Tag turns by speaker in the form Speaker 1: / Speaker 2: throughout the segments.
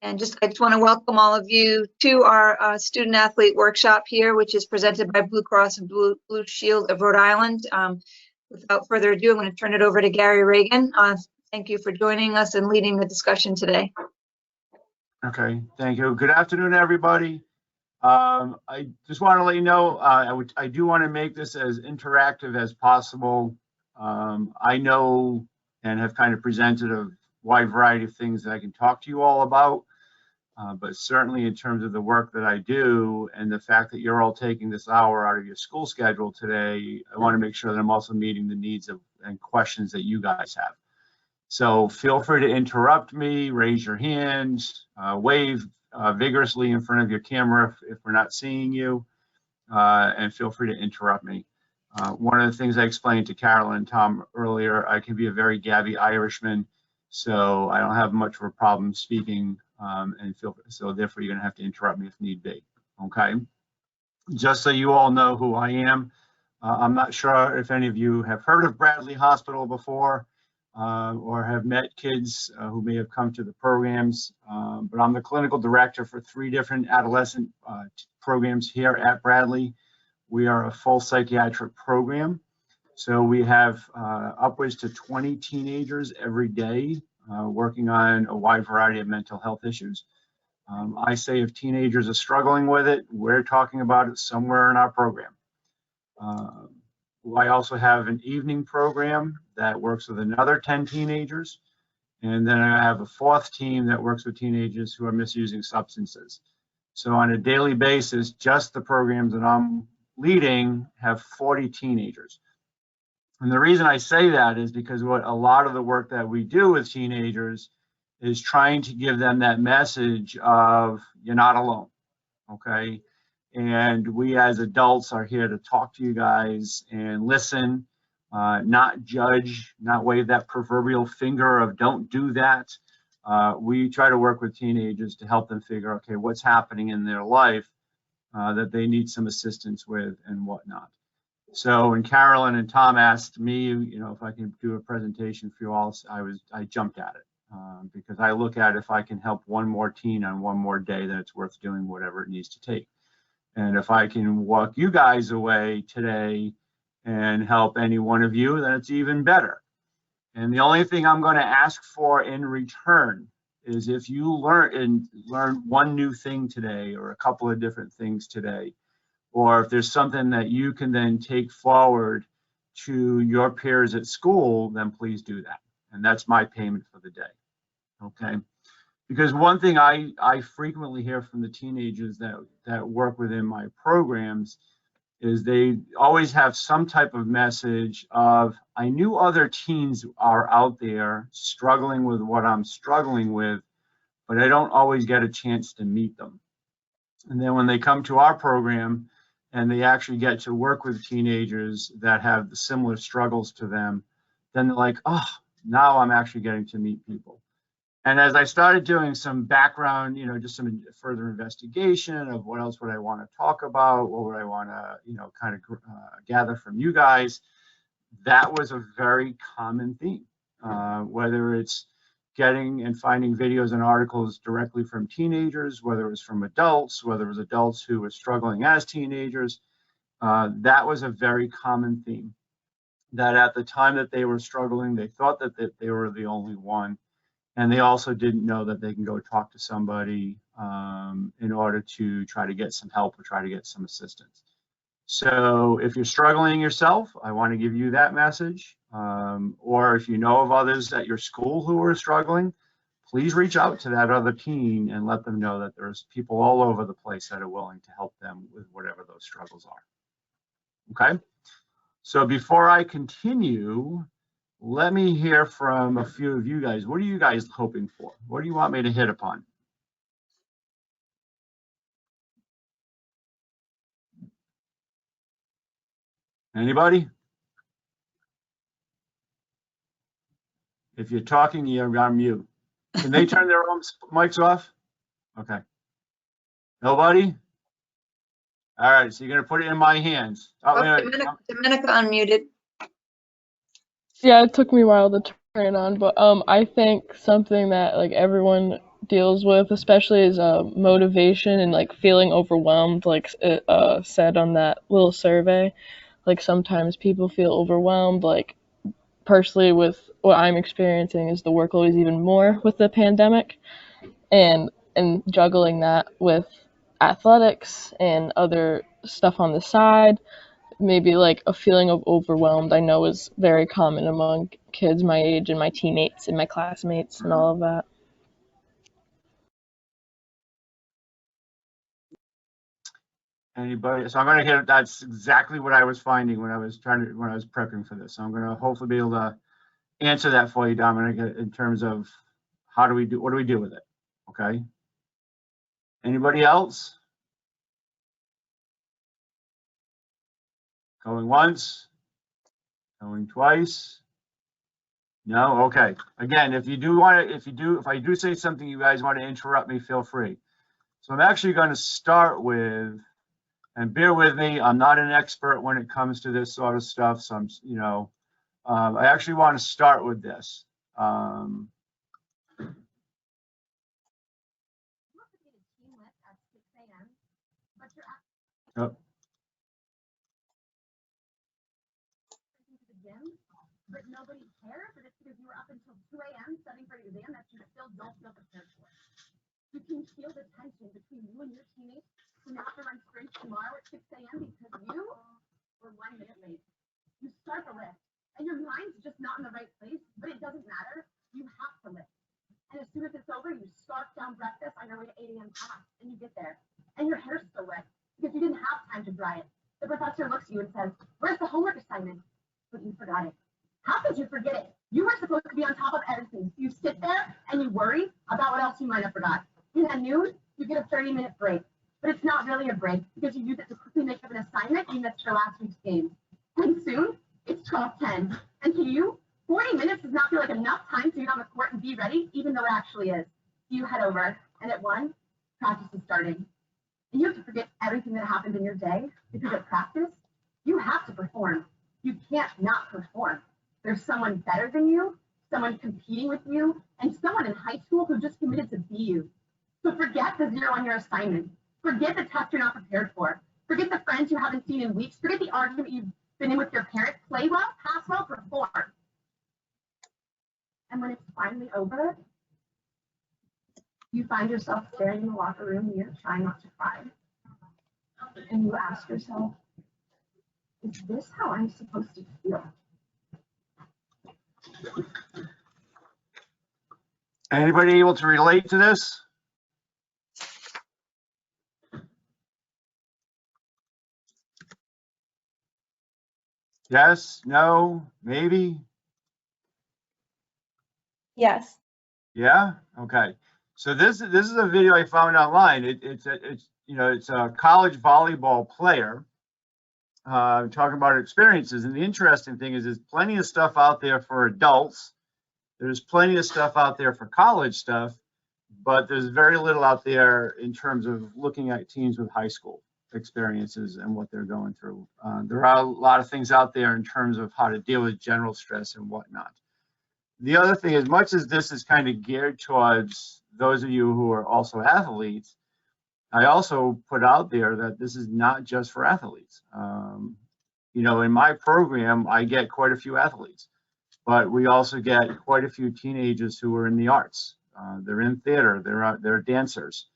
Speaker 1: And I just want to welcome all of you to our Student Athlete Workshop here, which is presented by Blue Cross and Blue Shield of Rhode Island. Without further ado, I'm going to turn it over to Gary Regan. Thank you for joining us and leading the discussion today.
Speaker 2: Okay, thank you. Good afternoon, everybody. I just want to let you know, I do want to make this as interactive as possible. I know and have kind of presented a wide variety of things that I can talk to you all about, but certainly in terms of the work that I do and the fact that you're all taking this hour out of your school schedule today, I want to make sure that I'm also meeting the needs of and questions that you guys have. So feel free to interrupt me, raise your hand, wave vigorously in front of your camera if we're not seeing you, and feel free to interrupt me. One of the things I explained to Carolyn and Tom earlier, I can be a very gabby Irishman, so I don't have much of a problem speaking, so therefore you're gonna have to interrupt me if need be, okay? Just so you all know who I am, I'm not sure if any of you have heard of Bradley Hospital before, or have met kids who may have come to the programs, but I'm the clinical director for 3 different adolescent programs here at Bradley. We are a full psychiatric program, so we have upwards to 20 teenagers every day working on a wide variety of mental health issues. I say if teenagers are struggling with it, we're talking about it somewhere in our program. I also have an evening program that works with another 10 teenagers. And then I have a 4th team that works with teenagers who are misusing substances. So on a daily basis, just the programs that I'm leading have 40 teenagers. And the reason I say that is because what a lot of the work that we do with teenagers is trying to give them that message of you're not alone, okay? And we as adults are here to talk to you guys and listen, not judge, not wave that proverbial finger of don't do that. We try to work with teenagers to help them figure, okay, what's happening in their life that they need some assistance with and whatnot. So when Carolyn and Tom asked me, you know, if I can do a presentation for you all, I jumped at it because I look at if I can help one more teen on one more day, then it's worth doing whatever it needs to take. And if I can walk you guys away today and help any one of you, then it's even better. And the only thing I'm going to ask for in return is if you learn one new thing today or a couple of different things today, or if there's something that you can then take forward to your peers at school, then please do that. And that's my payment for the day, okay? Because one thing I frequently hear from the teenagers that work within my programs is they always have some type of message of, I knew other teens are out there struggling with what I'm struggling with, but I don't always get a chance to meet them. And then when they come to our program and they actually get to work with teenagers that have similar struggles to them, then they're like, oh, now I'm actually getting to meet people. And as I started doing some background, you know, just some further investigation of what else would I want to talk about, what would I want to, you know, kind of gather from you guys, that was a very common theme, whether it's getting and finding videos and articles directly from teenagers, whether it was from adults, whether it was adults who were struggling as teenagers, that was a very common theme. That at the time that they were struggling, they thought that they were the only one. And they also didn't know that they can go talk to somebody in order to try to get some help or try to get some assistance. So if you're struggling yourself, I want to give you that message. Or if you know of others at your school who are struggling, please reach out to that other teen and let them know that there's people all over the place that are willing to help them with whatever those struggles are. Okay? So before I continue, let me hear from a few of you guys. What are you guys hoping for? What do you want me to hit upon? Anybody? If you're talking, you're on mute. Can they turn their own mics off? Okay. Nobody? All right, so you're going to put it in my hands. Oh,
Speaker 1: Dominica unmuted.
Speaker 3: Yeah, it took me a while to turn it on, but I think something that like everyone deals with, especially is motivation and like feeling overwhelmed, like it said on that little survey. Like sometimes people feel overwhelmed. Like personally, with what I'm experiencing, is the workload is even more with the pandemic, and juggling that with athletics and other stuff on the side. Maybe like a feeling of overwhelmed, I know, is very common among kids my age and my teammates and my classmates and all of that.
Speaker 2: Anybody? So I'm going to hit. That's exactly what I was finding when I was prepping for this. So I'm going to hopefully be able to answer that for you, Dominic, in terms of what do we do with it? Okay. Anybody else? Going once, going twice. No? Okay. Again, if I do say something you guys want to interrupt me, feel free. So I'm actually going to start with, and bear with me, I'm not an expert when it comes to this sort of stuff. So I actually want to start with this. Oh.
Speaker 4: But nobody cares, but it's because you were up until 2 a.m. studying for your exam that you still don't feel prepared for. You can feel the tension between you and your teammates who have to run sprints tomorrow at 6 a.m. because you were 1 minute late. You start the lift, and your mind's just not in the right place, but it doesn't matter. You have to lift. And as soon as it's over, you scarf down breakfast on your way to 8 a.m. class, and you get there, and your hair's still wet because you didn't have time to dry it. The professor looks at you and says, "Where's the homework assignment?" But you forgot it. How could you forget it? You were supposed to be on top of everything. You sit there and you worry about what else you might have forgot. And at noon, you get a 30-minute break. But it's not really a break because you use it to quickly make up an assignment you missed for last week's game. And soon, it's 12:10. And to you, 40 minutes does not feel like enough time to get on the court and be ready, even though it actually is. You head over, and at 1, practice is starting. And you have to forget everything that happened in your day because at practice, you have to perform. You can't not perform. There's someone better than you, someone competing with you, and someone in high school who just committed to be you. So forget the 0 on your assignment. Forget the test you're not prepared for. Forget the friends you haven't seen in weeks. Forget the argument you've been in with your parents. Play well, pass well, perform. And when it's finally over, you find yourself staring in the locker room and you're trying not to cry. And you ask yourself, is this how I'm supposed to feel?
Speaker 2: Anybody able to relate to this? Yes, no, maybe?
Speaker 5: Yes.
Speaker 2: Yeah? Okay. So this is a video I found online. It's a college volleyball player talking about experiences. And the interesting thing is there's plenty of stuff out there for adults. There's plenty of stuff out there for college stuff, but there's very little out there in terms of looking at teens with high school experiences and what they're going through. There are a lot of things out there in terms of how to deal with general stress and whatnot. The other thing, as much as this is kind of geared towards those of you who are also athletes, I also put out there that this is not just for athletes. In my program, I get quite a few athletes, but we also get quite a few teenagers who are in the arts. They're in theater, they're dancers.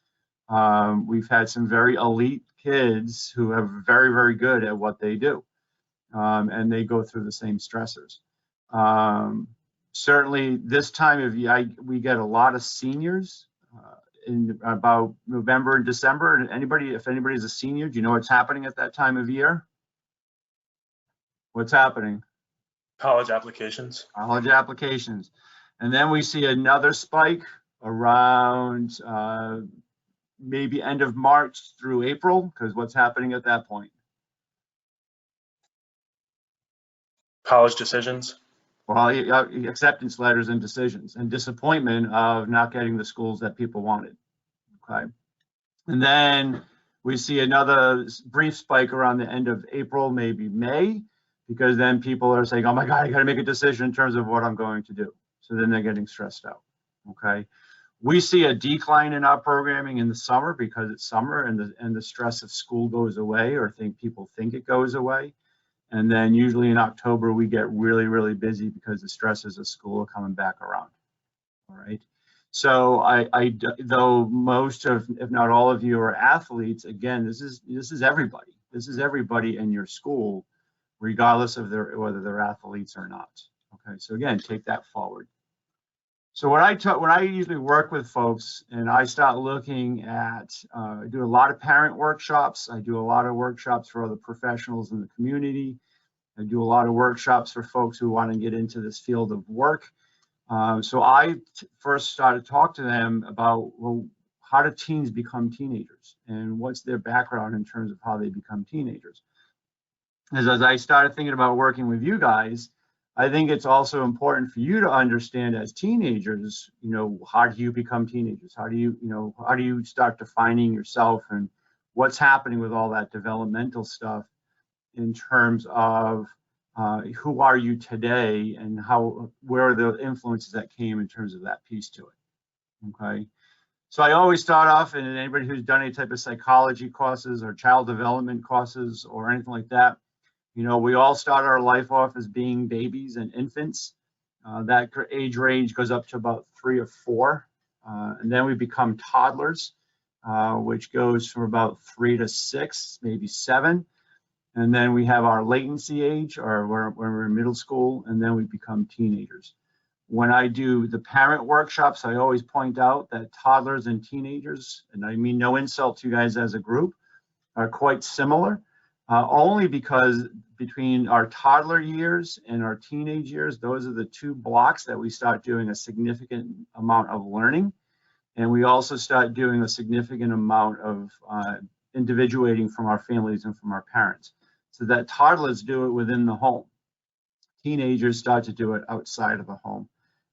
Speaker 2: We've had some very elite kids who are very, very good at what they do, and they go through the same stressors. Certainly this time of year, we get a lot of seniors in about November and December. And if anybody's a senior, do you know what's happening at that time of year? What's happening?
Speaker 6: College applications.
Speaker 2: College applications. And then we see another spike around maybe end of March through April, because what's happening at that point?
Speaker 6: College decisions.
Speaker 2: Well, acceptance letters and decisions, and disappointment of not getting the schools that people wanted. Okay. And then we see another brief spike around the end of April, maybe May, because then people are saying, oh my God, I got to make a decision in terms of what I'm going to do. So then they're getting stressed out. Okay. We see a decline in our programming in the summer because it's summer and the stress of school goes away, or people think it goes away. And then usually in October, we get really, really busy because the stresses of school are coming back around. All right. So though most of, if not all of you are athletes, again, this is everybody. This is everybody in your school, regardless of whether they're athletes or not. Okay. So again, take that forward. So when I usually work with folks and I start looking at, I do a lot of parent workshops. I do a lot of workshops for other professionals in the community. I do a lot of workshops for folks who want to get into this field of work. So I first started to talk to them about, well, how do teens become teenagers and what's their background in terms of how they become teenagers? As I started thinking about working with you guys, I think it's also important for you to understand as teenagers, how do you become teenagers? How do you start defining yourself and what's happening with all that developmental stuff in terms of who are you today and where are the influences that came in terms of that piece to it, okay? So I always start off, and anybody who's done any type of psychology courses or child development courses or anything like that, we all start our life off as being babies and infants. That age range goes up to about 3 or 4. And then we become toddlers, which goes from about 3 to 6, maybe 7. And then we have our latency age, or when we're in middle school, and then we become teenagers. When I do the parent workshops, I always point out that toddlers and teenagers, and I mean no insult to you guys as a group, are quite similar. Only because between our toddler years and our teenage years, those are the 2 blocks that we start doing a significant amount of learning. And we also start doing a significant amount of individuating from our families and from our parents. So that toddlers do it within the home. Teenagers start to do it outside of the home.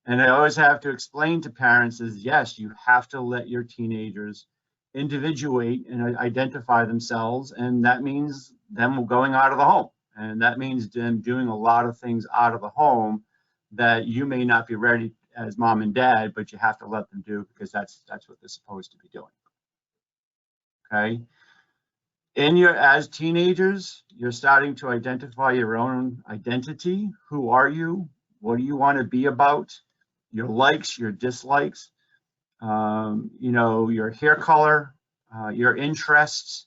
Speaker 2: And I always have to explain to parents is, yes, you have to let your teenagers individuate and identify themselves, and that means them going out of the home, and that means them doing a lot of things out of the home that you may not be ready as mom and dad, but you have to let them do because that's what they're supposed to be doing. Okay. As teenagers, you're starting to identify your own identity. Who are you? What do you want to be about? Your likes, your dislikes. Your hair color, your interests,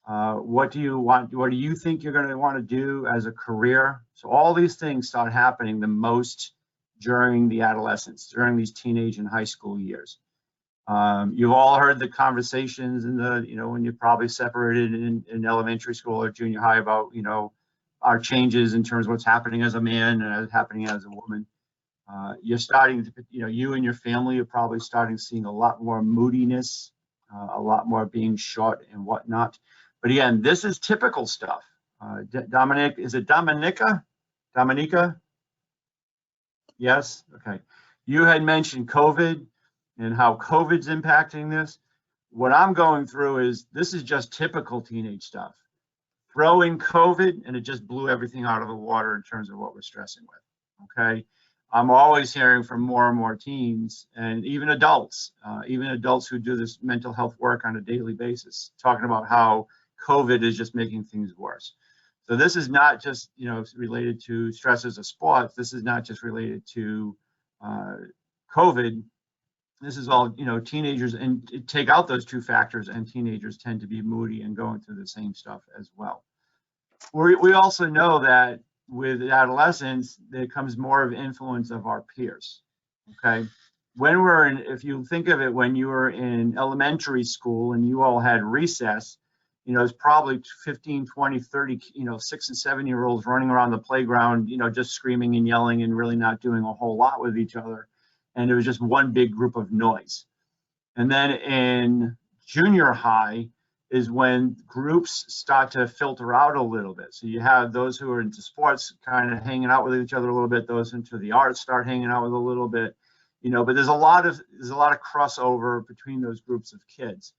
Speaker 2: what do you want, what do you think you're going to want to do as a career? So all these things start happening the most during the adolescence, during these teenage and high school years. You've all heard the conversations in when you're probably separated in elementary school or junior high about, our changes in terms of what's happening as a man and what's happening as a woman. You're starting to, you and your family are probably starting seeing a lot more moodiness, a lot more being short and whatnot. But again, this is typical stuff. Dominic, is it Dominica? Dominica? Yes? Okay. You had mentioned COVID and how COVID's impacting this. What I'm going through is, this is just typical teenage stuff. Throw in COVID and it just blew everything out of the water in terms of what we're stressing with, okay? I'm always hearing from more and more teens and even adults who do this mental health work on a daily basis, talking about how COVID is just making things worse. So this is not just, related to stresses of sports. This is not just related to COVID. This is all, teenagers, and take out those 2 factors and teenagers tend to be moody and going through the same stuff as well. We also know that with adolescence, there comes more of influence of our peers, okay? If you think of it, when you were in elementary school and you all had recess, it's probably 15, 20, 30, 6 and 7-year-olds running around the playground, just screaming and yelling and really not doing a whole lot with each other. And it was just one big group of noise. And then in junior high is when groups start to filter out a little bit. So you have those who are into sports kind of hanging out with each other a little bit, those into the arts start hanging out with a little bit, but there's a lot of crossover between those groups of kids.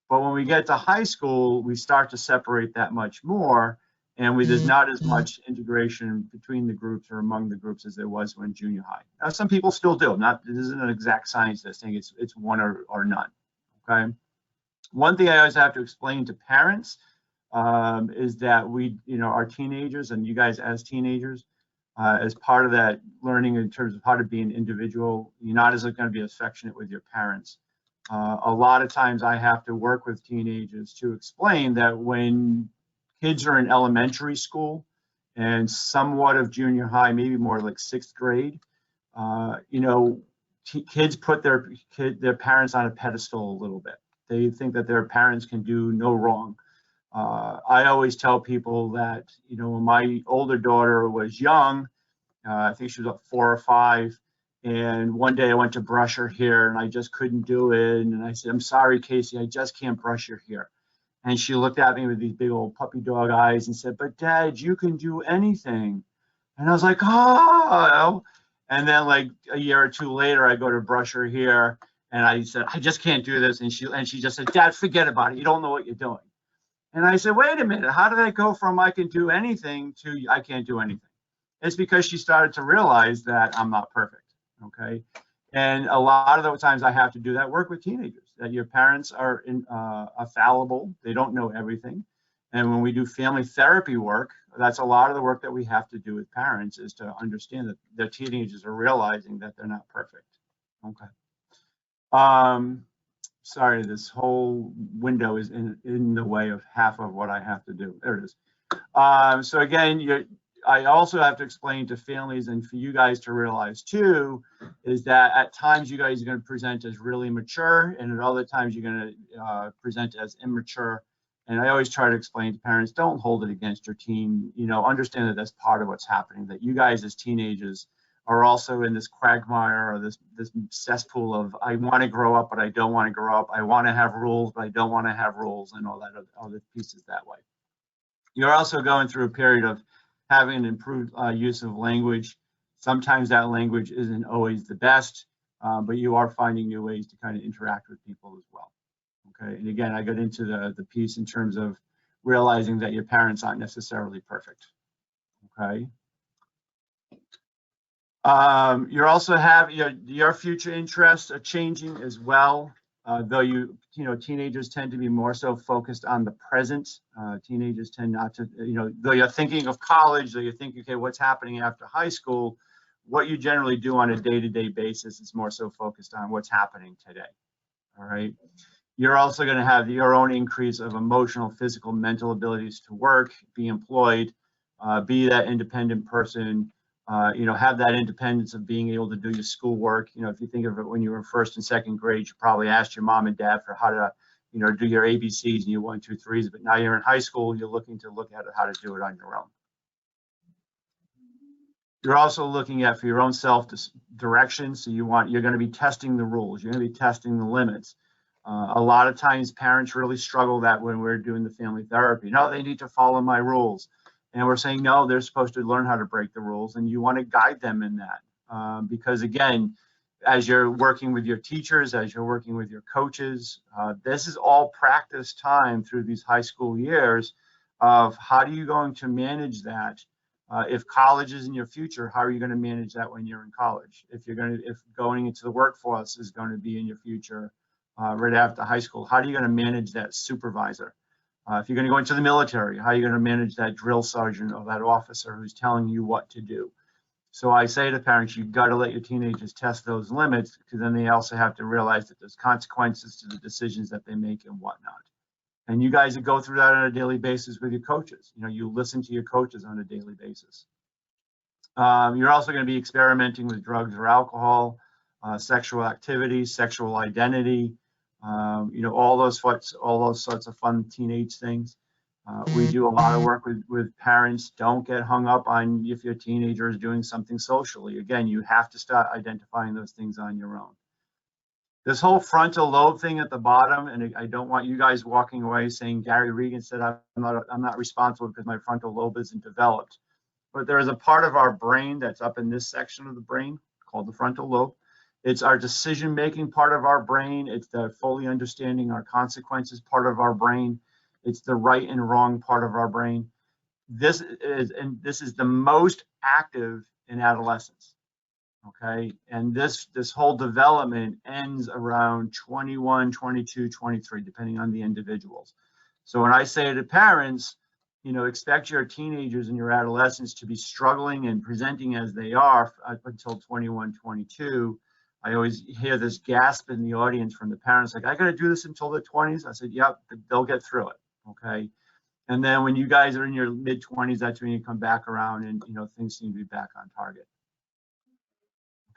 Speaker 2: But when we get to high school, we start to separate that much more. And there's not as much integration between the groups or among the groups as there was when junior high. Now, some people still do. This isn't an exact science this thing. It's one or none. Okay. One thing I always have to explain to parents is that our teenagers and you guys as teenagers, as part of that learning in terms of how to be an individual, you're not as going to be affectionate with your parents. A lot of times I have to work with teenagers to explain that when kids are in elementary school and somewhat of junior high, maybe more like 6th grade, kids put their parents on a pedestal a little bit. They think that their parents can do no wrong. I always tell people that, when my older daughter was young, I think she was about 4 or 5, and one day I went to brush her hair and I just couldn't do it. And I said, "I'm sorry, Casey, I just can't brush your hair." And she looked at me with these big old puppy dog eyes and said, "But Dad, you can do anything." And I was like, "Oh." And then like a year or 2 later, I go to brush her hair and I said, "I just can't do this." And she just said, "Dad, forget about it. You don't know what you're doing." And I said, "Wait a minute, how did I go from I can do anything to I can't do anything?" It's because she started to realize that I'm not perfect, okay? And a lot of the times I have to do that work with teenagers, that your parents are fallible, they don't know everything. And when we do family therapy work, that's a lot of the work that we have to do with parents, is to understand that their teenagers are realizing that they're not perfect, okay? Sorry, this whole window is in the way of half of what I have to do. There it is. So again, I also have to explain to families and for you guys to realize too, is that at times you guys are going to present as really mature, and at other times you're going to present as immature. And I always try to explain to parents, don't hold it against your teen. Understand that that's part of what's happening, that you guys as teenagers are also in this quagmire or this cesspool of, I want to grow up, but I don't want to grow up. I want to have rules, but I don't want to have rules, and all that other pieces that way. You're also going through a period of having improved use of language. Sometimes that language isn't always the best, but you are finding new ways to kind of interact with people as well. Okay, and again, I got into the piece in terms of realizing that your parents aren't necessarily perfect. Okay. You also have your future interests are changing as well. Though teenagers tend to be more so focused on the present. Teenagers tend not to, though you're thinking of college, though you're thinking, okay, what's happening after high school, what you generally do on a day-to-day basis is more so focused on what's happening today. All right. You're also going to have your own increase of emotional, physical, mental abilities to work, be employed, be that independent person. Have that independence of being able to do your schoolwork. If you think of it when you were in 1st and 2nd grade, you probably asked your mom and dad for how to, do your ABCs and your 1, 2, 3s. But now you're in high school, you're looking to look at how to do it on your own. You're also looking at for your own self-direction. So you're going to be testing the rules. You're going to be testing the limits. A lot of times parents really struggle that when we're doing the family therapy. No, they need to follow my rules. And we're saying, no, they're supposed to learn how to break the rules, and you want to guide them in that. Because again, as you're working with your teachers, as you're working with your coaches, this is all practice time through these high school years of how are you going to manage that. If college is in your future, how are you going to manage that when you're in college? If going into the workforce is going to be in your future right after high school, how are you going to manage that supervisor? If you're going to go into the military, how are you going to manage that drill sergeant or that officer who's telling you what to do? So I say to parents, you've got to let your teenagers test those limits, because then they also have to realize that there's consequences to the decisions that they make and whatnot. And you guys go through that on a daily basis with your coaches. You listen to your coaches on a daily basis. You're also going to be experimenting with drugs or alcohol, sexual activity, sexual identity, all those sorts of fun teenage things. We do a lot of work with parents. Don't get hung up on if your teenager is doing something socially. Again, you have to start identifying those things on your own. This whole frontal lobe thing at the bottom, and I don't want you guys walking away saying Gary Regan said I'm not responsible because my frontal lobe isn't developed. But there is a part of our brain that's up in this section of the brain called the frontal lobe. It's our decision-making part of our brain. It's the fully understanding our consequences part of our brain. It's the right and wrong part of our brain. this is the most active in adolescence. Okay, and this whole development ends around 21, 22, 23, depending on the individuals. So when I say to parents, you know, expect your teenagers and your adolescents to be struggling and presenting as they are up until 21, 22. I always hear this gasp in the audience from the parents, like, I got to do this until the 20s. I said, yep, they'll get through it. Okay. And then when you guys are in your mid 20s, that's when you come back around and, you know, things seem to be back on target.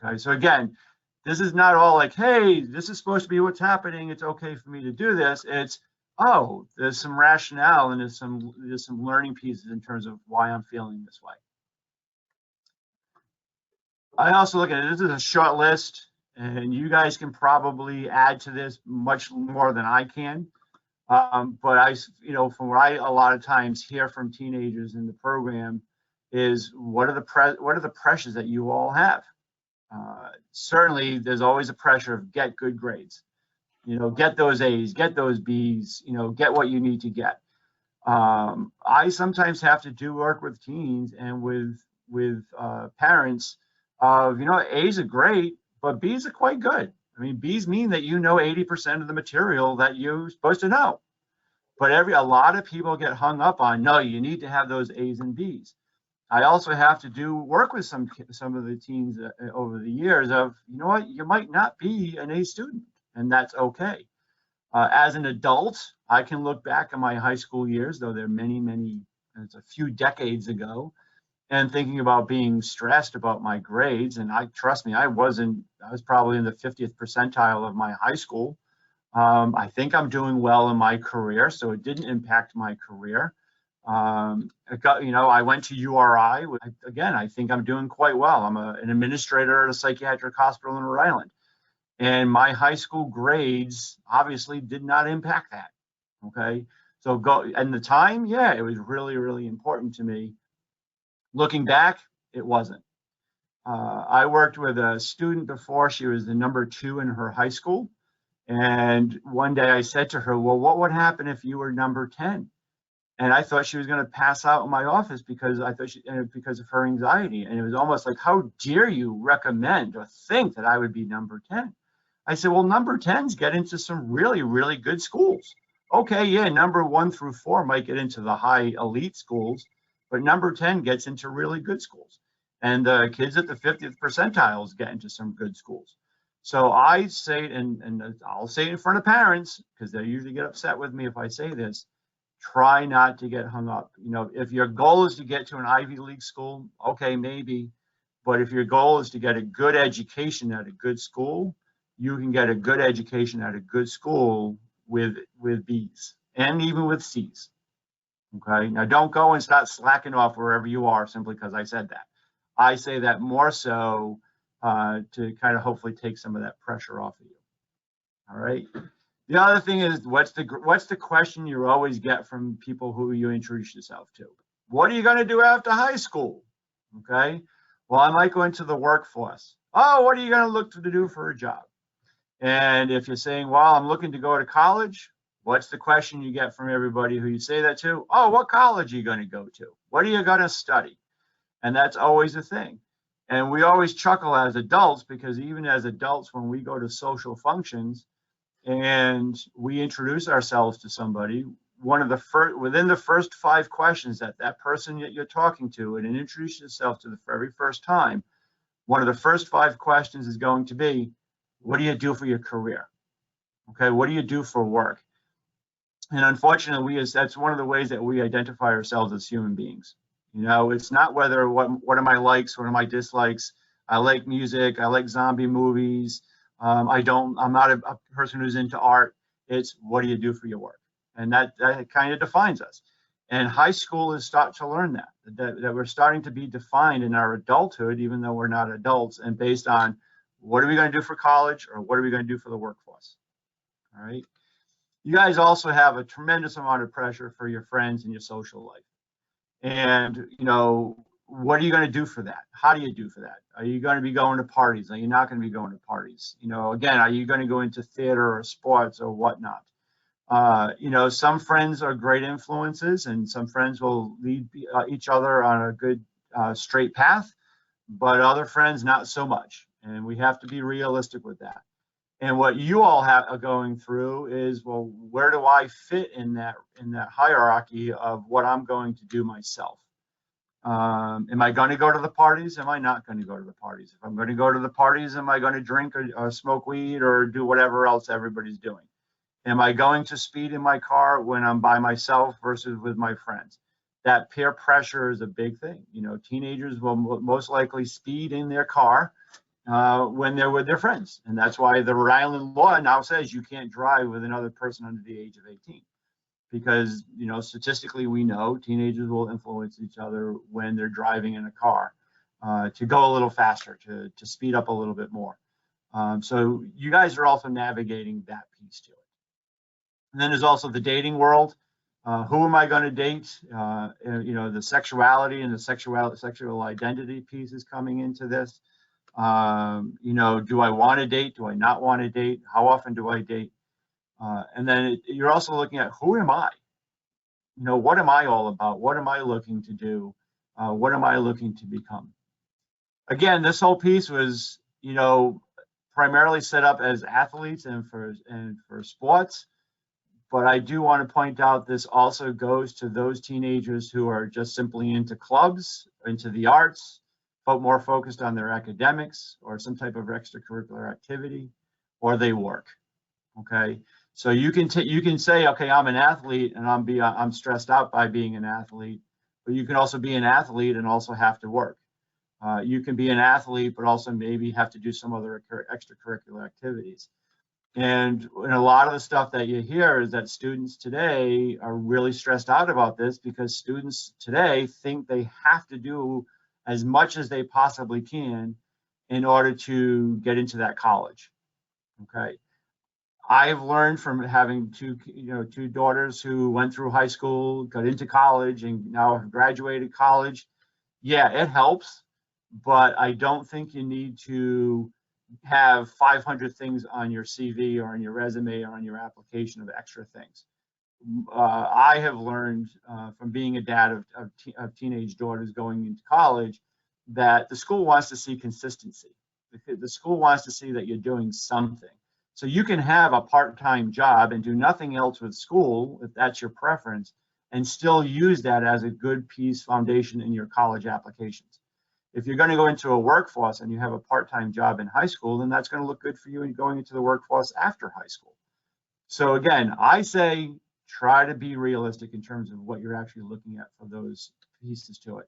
Speaker 2: Okay. So again, this is not all like, hey, this is supposed to be what's happening. It's okay for me to do this. It's, oh, there's some rationale and there's some learning pieces in terms of why I'm feeling this way. I also look at it, this is a short list, and you guys can probably add to this much more than I can. But I, you know, from what I a lot of times hear from teenagers in the program is what are the pressures that you all have? Certainly, there's always a pressure of get good grades. You know, get those A's, get those B's, you know, get what you need to get. I sometimes have to do work with teens and with parents of, you know, A's are great, but B's are quite good. I mean, B's mean that you know 80% of the material that you're supposed to know. But a lot of people get hung up on, no, you need to have those A's and B's. I also have to do work with some of the teens over the years of, you know what, you might not be an A student, and that's okay. As an adult, I can look back at my high school years, though they're many, it's a few decades ago, and thinking about being stressed about my grades. And trust me, I was probably in the 50th percentile of my high school. I think I'm doing well in my career, so it didn't impact my career. You know, I went to URI. Again, I think I'm doing quite well. I'm an administrator at a psychiatric hospital in Rhode Island. And my high school grades obviously did not impact that. Okay. So and the time, yeah, it was really, really important to me. Looking back, it wasn't. I worked with a student before. She was the number 2 in her high school. And one day I said to her, well, what would happen if you were number 10? And I thought she was going to pass out in my office because because of her anxiety. And it was almost like, how dare you recommend or think that I would be number 10? I said, well, number 10s get into some really, really good schools. Okay, yeah, number 1 through 4 might get into the high elite schools, but number 10 gets into really good schools. And the kids at the 50th percentiles get into some good schools. So I say, and I'll say it in front of parents, because they usually get upset with me if I say this, try not to get hung up. You know, if your goal is to get to an Ivy League school, okay, maybe. But if your goal is to get a good education at a good school, you can get a good education at a good school with B's and even with C's. Okay, now don't go and start slacking off wherever you are simply because I said that. I say that more so to kind of hopefully take some of that pressure off of you. All right. The other thing is, what's the question you always get from people who you introduce yourself to? What are you going to do after high school? Okay. Well, I might go into the workforce. Oh, what are you going to look to do for a job? And if you're saying, well, I'm looking to go to college, what's the question you get from everybody who you say that to? Oh, what college are you going to go to? What are you going to study? And that's always a thing. And we always chuckle as adults, because even as adults, when we go to social functions and we introduce ourselves to somebody, within the first 5 questions that person that you're talking to and introduce yourself to the very first time, one of the first 5 questions is going to be, what do you do for your career? Okay, what do you do for work? And unfortunately, that's one of the ways that we identify ourselves as human beings. You know, it's not what are my likes, what are my dislikes. I like music, I like zombie movies. I'm not a person who's into art. It's what do you do for your work? And that kind of defines us. And high school is starting to learn that we're starting to be defined in our adulthood, even though we're not adults, and based on what are we going to do for college or what are we going to do for the workforce? All right. You guys also have a tremendous amount of pressure for your friends and your social life. And, you know, what are you going to do for that? How do you do for that? Are you going to be going to parties? Are you not going to be going to parties? You know, again, are you going to go into theater or sports or whatnot? You know, some friends are great influences, and some friends will lead each other on a good straight path, but other friends not so much. And we have to be realistic with that. And what you all are going through is, well, where do I fit in that hierarchy of what I'm going to do myself? Am I going to go to the parties? Am I not going to go to the parties? If I'm going to go to the parties, am I going to drink or smoke weed or do whatever else everybody's doing? Am I going to speed in my car when I'm by myself versus with my friends? That peer pressure is a big thing. You know, teenagers will most likely speed in their car when they're with their friends. And that's why the Rhode Island law now says you can't drive with another person under the age of 18. Because, you know, statistically, we know teenagers will influence each other when they're driving in a car to go a little faster, to speed up a little bit more. So you guys are also navigating that piece to it. And then there's also the dating world. Who am I going to date? You know, the sexuality and the sexual identity piece is coming into this. You know, do I want to date? Do I not want to date? How often do I date? And then you're also looking at, who am I? You know, what am I all about? What am I looking to do? What am I looking to become? Again, this whole piece was, you know, primarily set up as athletes and for sports. But I do want to point out this also goes to those teenagers who are just simply into clubs, into the arts, but more focused on their academics or some type of extracurricular activity, or they work. Okay, so you can say, okay, I'm an athlete and I'm stressed out by being an athlete, but you can also be an athlete and also have to work. You can be an athlete, but also maybe have to do some other extracurricular activities. And a lot of the stuff that you hear is that students today are really stressed out about this because students today think they have to do as much as they possibly can in order to get into that college. Okay. I've learned from having two daughters who went through high school, got into college, and now have graduated college. Yeah, it helps, but I don't think you need to have 500 things on your CV or on your resume or on your application of extra things. I have learned from being a dad of teenage daughters going into college that the school wants to see consistency. The school wants to see that you're doing something. So you can have a part-time job and do nothing else with school, if that's your preference, and still use that as a good piece foundation in your college applications. If you're going to go into a workforce and you have a part-time job in high school, then that's going to look good for you in going into the workforce after high school. So again, I say try to be realistic in terms of what you're actually looking at for those pieces to it.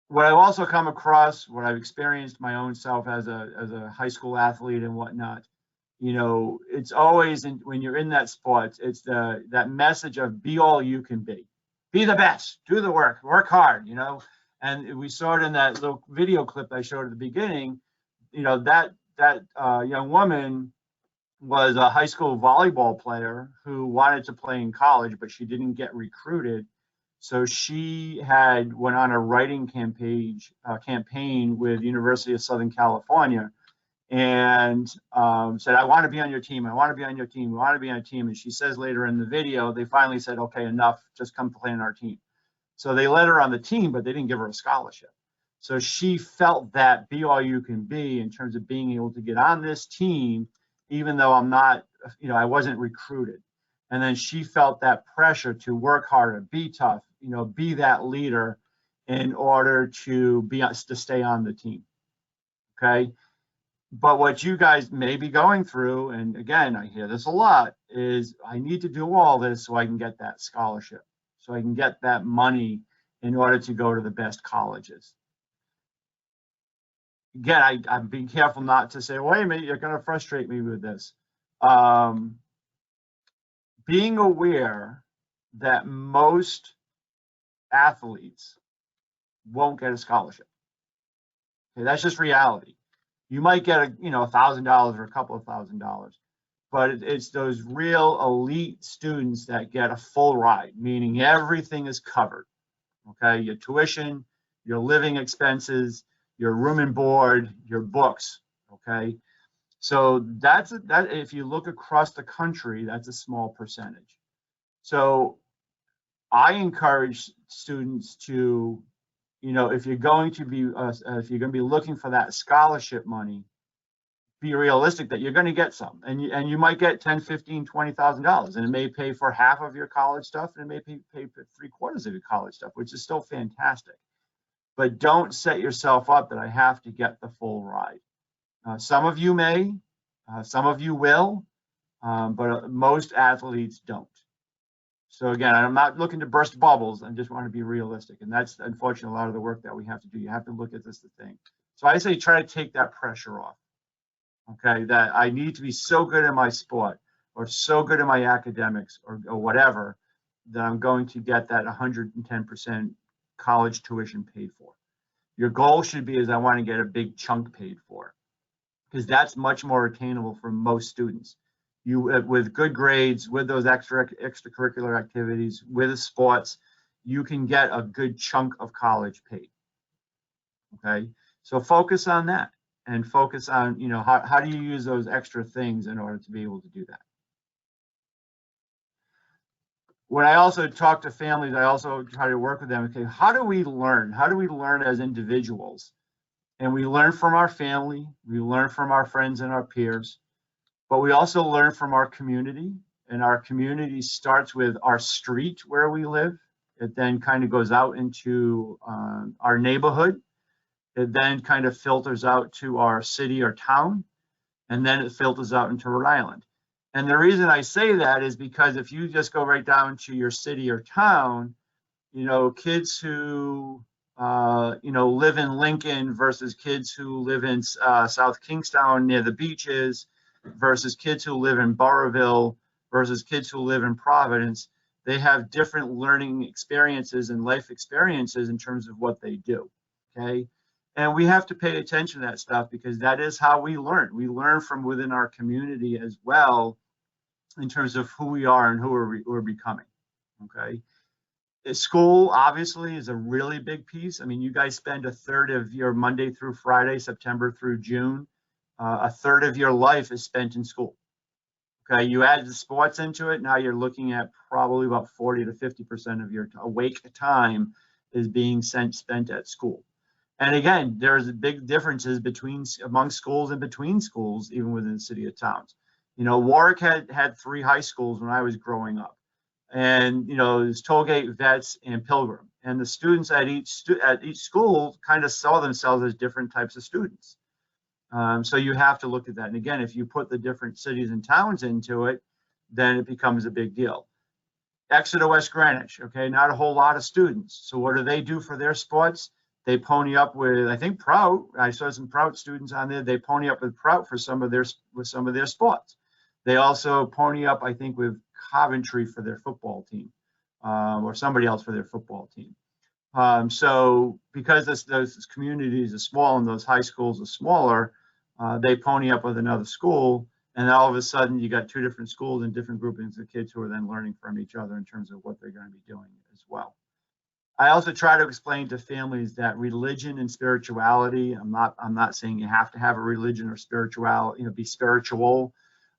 Speaker 2: What I've also come across, what I've experienced my own self as a high school athlete and whatnot, you know, it's always when you're in that sport, it's that message of be all you can be the best, do the work hard, you know. And we saw it in that little video clip I showed at the beginning. You know, that young woman was a high school volleyball player who wanted to play in college, but she didn't get recruited. So she went on a writing campaign with University of Southern California and said, I want to be on your team. I want to be on your team. We want to be on a team. And she says later in the video, they finally said, okay, enough, just come play on our team. So they let her on the team, but they didn't give her a scholarship. So she felt that be all you can be in terms of being able to get on this team, even though I'm not, you know, I wasn't recruited. And then she felt that pressure to work harder, be tough, you know, be that leader in order to stay on the team. Okay. But what you guys may be going through, and again, I hear this a lot, is I need to do all this so I can get that scholarship, so I can get that money in order to go to the best colleges. Again, I'm being careful not to say, wait a minute, you're going to frustrate me with this. Being aware that most athletes won't get a scholarship. Okay, that's just reality. You might get $1,000 or a couple of $1,000, but it's those real elite students that get a full ride, meaning everything is covered. Okay, your tuition, your living expenses, your room and board, your books. Okay, So that if you look across the country, that's a small percentage. So I encourage students to, if you're going to be looking for that scholarship money, be realistic that you're going to get some, and you might get $10, $15, $20,000, and it may pay for half of your college stuff, and it may pay for 3/4 of your college stuff, which is still fantastic. But don't set yourself up that I have to get the full ride. Some of you may, some of you will, but most athletes don't. So again, I'm not looking to burst bubbles. I just want to be realistic, and that's unfortunately a lot of the work that we have to do. You have to look at this thing. So I say try to take that pressure off. Okay, that I need to be so good in my sport or so good in my academics or whatever that I'm going to get that 110% college tuition paid for. Your goal should be is I want to get a big chunk paid for, because that's much more attainable for most students. You with good grades, with those extracurricular activities, with sports, you can get a good chunk of college paid. Okay, so focus on that. And focus on, how do you use those extra things in order to be able to do that? When I also talk to families, I also try to work with them. Okay, how do we learn? How do we learn as individuals? And we learn from our family, we learn from our friends and our peers, but we also learn from our community. And our community starts with our street where we live. It then kind of goes out into our neighborhood. It then kind of filters out to our city or town, and then it filters out into Rhode Island. And the reason I say that is because if you just go right down to your city or town, kids who, live in Lincoln versus kids who live in South Kingstown near the beaches versus kids who live in Burrillville versus kids who live in Providence, they have different learning experiences and life experiences in terms of what they do, okay? And we have to pay attention to that stuff because that is how we learn. We learn from within our community as well in terms of who we are and who we're becoming, okay? School, obviously, is a really big piece. I mean, you guys spend a third of your Monday through Friday, September through June, a third of your life is spent in school, okay? You add the sports into it, now you're looking at probably about 40 to 50% of your awake time is being spent at school. And again, there's big differences among schools and between schools, even within the city of towns. Warwick had 3 high schools when I was growing up, and there's Tollgate, Vets, and Pilgrim. And the students at each school kind of saw themselves as different types of students. So you have to look at that. And again, if you put the different cities and towns into it, then it becomes a big deal. Exeter West Greenwich, okay, not a whole lot of students. So what do they do for their sports? They pony up with, I think, Prout. I saw some Prout students on there. They pony up with Prout for some of their sports. They also pony up, I think, with Coventry for their football team, or somebody else for their football team. So because those communities are small and those high schools are smaller, they pony up with another school, and all of a sudden you got 2 different schools and different groupings of kids who are then learning from each other in terms of what they're going to be doing as well. I also try to explain to families that religion and spirituality, I'm not saying you have to have a religion or spirituality, be spiritual,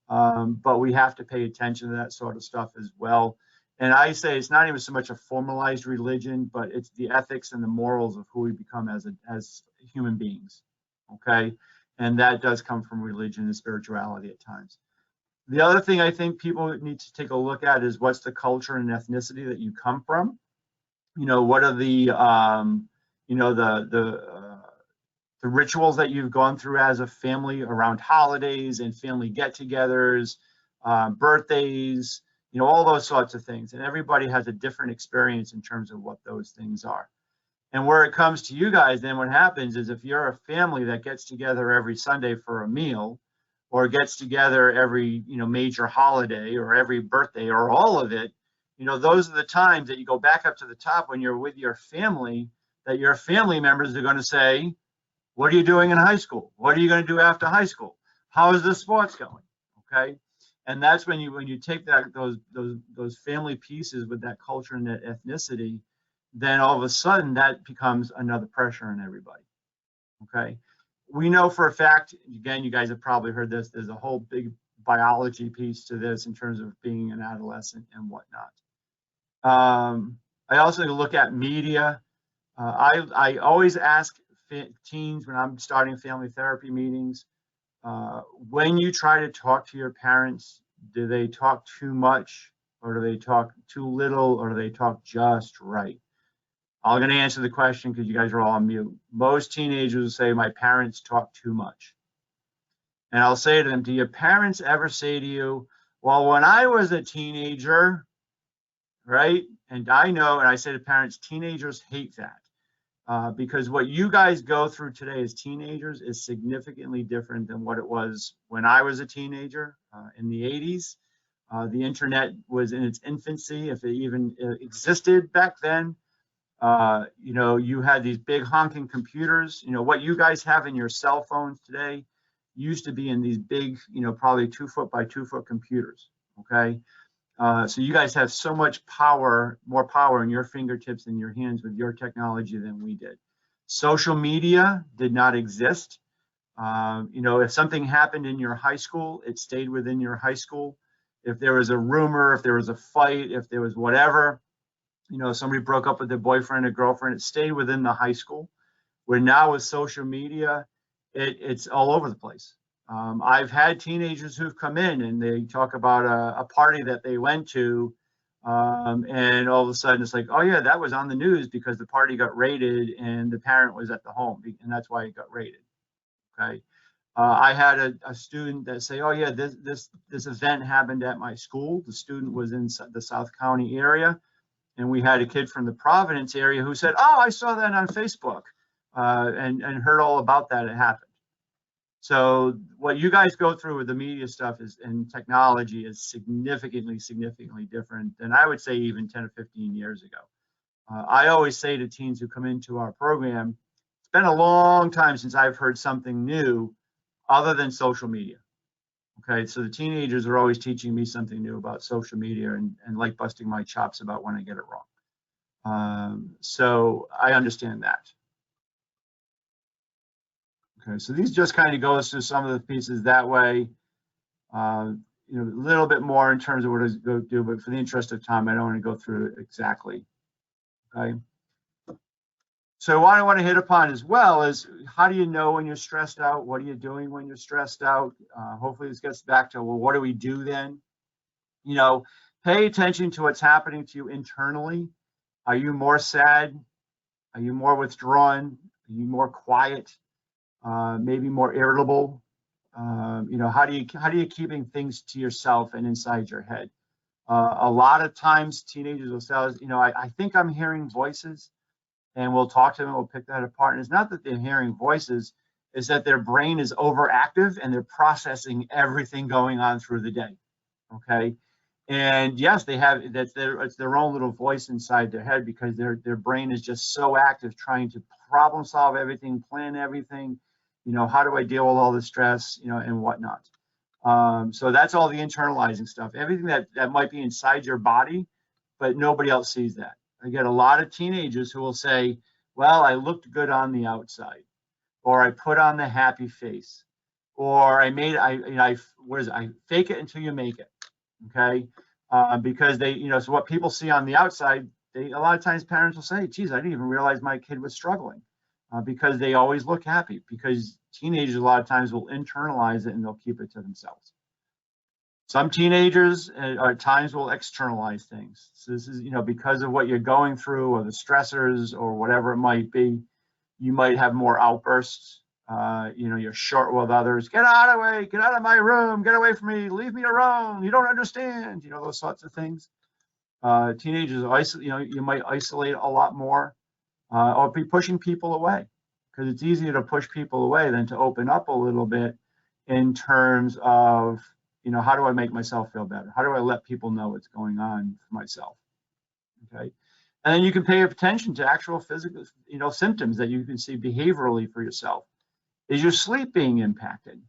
Speaker 2: but we have to pay attention to that sort of stuff as well. And I say it's not even so much a formalized religion, but it's the ethics and the morals of who we become as human beings, okay? And that does come from religion and spirituality at times. The other thing I think people need to take a look at is what's the culture and ethnicity that you come from. What are the rituals that you've gone through as a family around holidays and family get-togethers, birthdays, all those sorts of things. And everybody has a different experience in terms of what those things are. And where it comes to you guys, then what happens is if you're a family that gets together every Sunday for a meal, or gets together every major holiday or every birthday or all of it, those are the times that you go back up to the top when you're with your family, that your family members are going to say, what are you doing in high school? What are you going to do after high school? How is the sports going? Okay. And that's when you take those family pieces with that culture and that ethnicity, then all of a sudden that becomes another pressure on everybody. Okay. we know for a fact, again, you guys have probably heard this, there's a whole big biology piece to this in terms of being an adolescent and whatnot. I also look at media. I always ask teens when I'm starting family therapy meetings, when you try to talk to your parents, do they talk too much, or do they talk too little, or do they talk just right? I'm going to answer the question because you guys are all on mute. Most teenagers will say, my parents talk too much. And I'll say to them, do your parents ever say to you, well, when I was a teenager, right? And I know, and I say to parents, teenagers hate that because what you guys go through today as teenagers is significantly different than what it was when I was a teenager in the 80s. The internet was in its infancy, if it even existed back then. You know, you had these big honking computers. You know, what you guys have in your cell phones today used to be in these big, you know, probably 2 foot by 2 foot computers. Okay. So you guys have so much power, more power in your fingertips and your hands with your technology than we did. Social media did not exist. You know, if something happened in your high school, it stayed within your high school. If there was a rumor, if there was a fight, if there was whatever, you know, somebody broke up with their boyfriend or girlfriend, it stayed within the high school. Where now with social media, it's all over the place. I've had teenagers who've come in and they talk about a party that they went to, and all of a sudden it's like, oh yeah, that was on the news because the party got raided and the parent was at the home, and that's why it got raided. Okay. I had a student that say, oh yeah, this event happened at my school. The student was in the South County area, and we had a kid from the Providence area who said, oh, I saw that on Facebook, and heard all about that. It happened. So what you guys go through with the media stuff is, and technology is significantly different than I would say even 10 or 15 years ago. I always say to teens who come into our program, it's been a long time since I've heard something new other than social media. Okay, so the teenagers are always teaching me something new about social media and like busting my chops about when I get it wrong. So I understand that. Okay, so these just kind of goes through some of the pieces that way. You know, a little bit more in terms of what to go do, but for the interest of time, I don't want to go through it exactly. Okay. So what I want to hit upon as well is, how do you know when you're stressed out? What are you doing when you're stressed out? Hopefully this gets back to, well, what do we do then? You know, pay attention to what's happening to you internally. Are you more sad? Are you more withdrawn? Are you more quiet? Maybe more irritable? You know, how do you keeping things to yourself and inside your head? A lot of times teenagers will say, you know, I think I'm hearing voices. And we'll talk to them, we'll pick that apart. And it's not that they're hearing voices, it's that their brain is overactive and they're processing everything going on through the day. Okay. And yes, they have, it's their own little voice inside their head because their brain is just so active trying to problem solve everything, plan everything. You know, how do I deal with all the stress, you know, and whatnot. So that's all the internalizing stuff, everything that might be inside your body, but nobody else sees that. I get a lot of teenagers who will say, well, I looked good on the outside, or I put on the happy face, or I fake it until you make it. Okay. Because they, you know, so what people see on the outside, a lot of times parents will say, geez, I didn't even realize my kid was struggling, because they always look happy, because teenagers a lot of times will internalize it and they'll keep it to themselves. Some teenagers at times will externalize things. So this is, you know, because of what you're going through or the stressors or whatever it might be, you might have more outbursts. You know, you're short with others. Get out of the way, get out of my room, get away from me, leave me alone. You don't understand, you know, those sorts of things. Teenagers, you know, you might isolate a lot more, or be pushing people away, because it's easier to push people away than to open up a little bit in terms of, you know, how do I make myself feel better? How do I let people know what's going on for myself? Okay. And then you can pay attention to actual physical, you know, symptoms that you can see behaviorally for yourself. Is your sleep being impacted?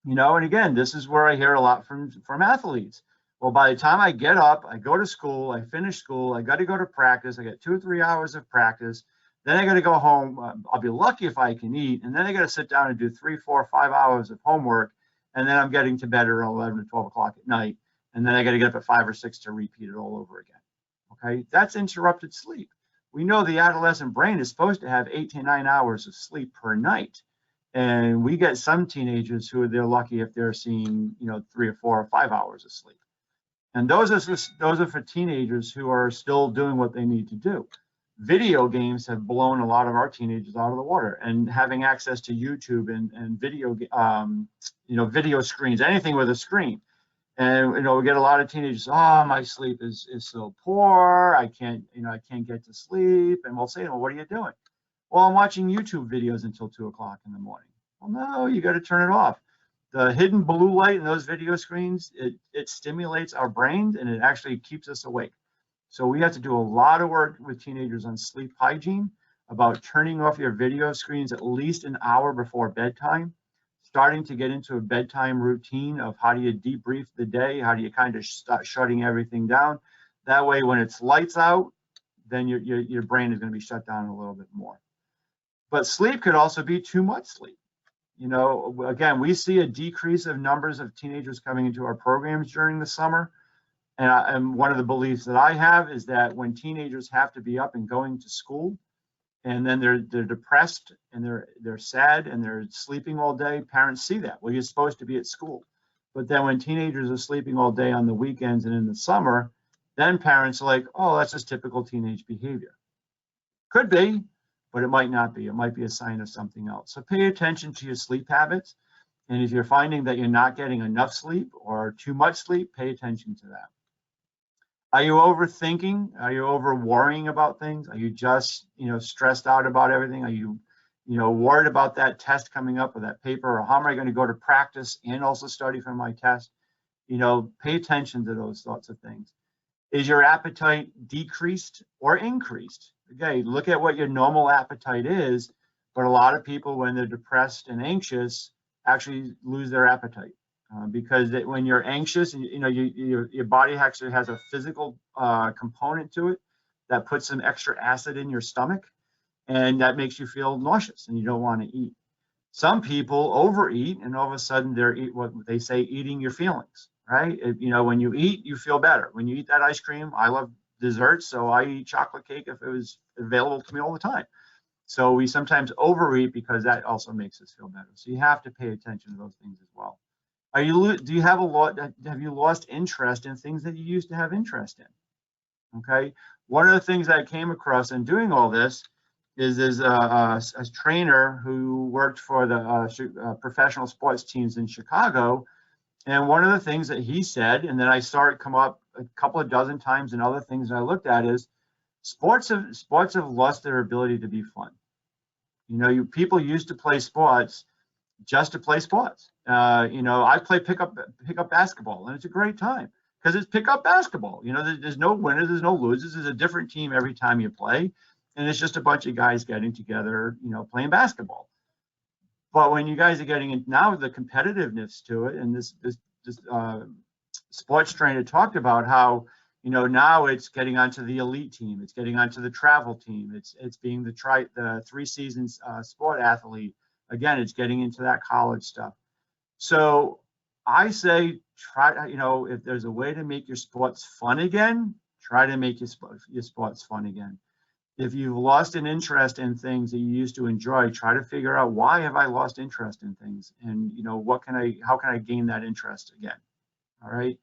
Speaker 2: You know, and again, this is where I hear a lot from athletes. Well, by the time I get up, I go to school, I finish school, I got to go to practice, I get 2 or 3 hours of practice, Then I got to go home. I'll be lucky if I can eat. And then I got to sit down and do 3, 4, 5 hours of homework. And then I'm getting to bed around 11 or 12 o'clock at night. And then I got to get up at 5 or 6 to repeat it all over again. Okay, that's interrupted sleep. We know the adolescent brain is supposed to have 8 to 9 hours of sleep per night. And we get some teenagers who they're lucky if they're seeing, 3 or 4 or 5 hours of sleep. And those are for teenagers who are still doing what they need to do. Video games have blown a lot of our teenagers out of the water, and having access to YouTube and video, video screens, anything with a screen. And we get a lot of teenagers. Oh, my sleep is so poor. I can't get to sleep. And we'll say, well, what are you doing? Well, I'm watching YouTube videos until 2 o'clock in the morning. Well, no, you got to turn it off. The hidden blue light in those video screens, it stimulates our brains and it actually keeps us awake. So we have to do a lot of work with teenagers on sleep hygiene, about turning off your video screens at least an hour before bedtime, starting to get into a bedtime routine of how do you debrief the day, how do you kind of start shutting everything down. That way, when it's lights out, then your brain is going to be shut down a little bit more. But sleep could also be too much sleep. Again, we see a decrease of numbers of teenagers coming into our programs during the summer. And one of the beliefs that I have is that when teenagers have to be up and going to school, and then they're depressed and they're sad and they're sleeping all day, parents see that. Well, you're supposed to be at school. But then when teenagers are sleeping all day on the weekends and in the summer, then parents are like, oh, that's just typical teenage behavior. Could be, but it might not be. It might be a sign of something else. So pay attention to your sleep habits. And if you're finding that you're not getting enough sleep or too much sleep, pay attention to that. Are you overthinking? Are you over worrying about things? Are you just, stressed out about everything? Are you, worried about that test coming up or that paper, or how am I going to go to practice and also study for my test? Pay attention to those sorts of things. Is your appetite decreased or increased? Okay, look at what your normal appetite is, but a lot of people, when they're depressed and anxious, actually lose their appetite. Because when you're anxious, and your body actually has a physical component to it that puts some extra acid in your stomach, and that makes you feel nauseous and you don't want to eat. Some people overeat, and all of a sudden they're what they say, eating your feelings, right? When you eat, you feel better. When you eat that ice cream, I love desserts, so I eat chocolate cake if it was available to me all the time. So we sometimes overeat because that also makes us feel better. So you have to pay attention to those things as well. Have you lost interest in things that you used to have interest in? Okay. One of the things that I came across in doing all this is there's a trainer who worked for the professional sports teams in Chicago. And one of the things that he said, and then I saw it come up a couple of dozen times in other things that I looked at, is sports have lost their ability to be fun. People used to play sports just to play sports. I play pickup basketball, and it's a great time because it's pickup basketball. There's no winners, there's no losers. There's a different team every time you play, and it's just a bunch of guys getting together, playing basketball. But when you guys are getting in now the competitiveness to it, and this sports trainer talked about how now it's getting onto the elite team, it's getting onto the travel team, it's being the 3 seasons sport athlete. Again, it's getting into that college stuff. So I say, if there's a way to make your sports fun again, try to make your sports fun again. If you've lost an interest in things that you used to enjoy, try to figure out, why have I lost interest in things? And, how can I gain that interest again? All right.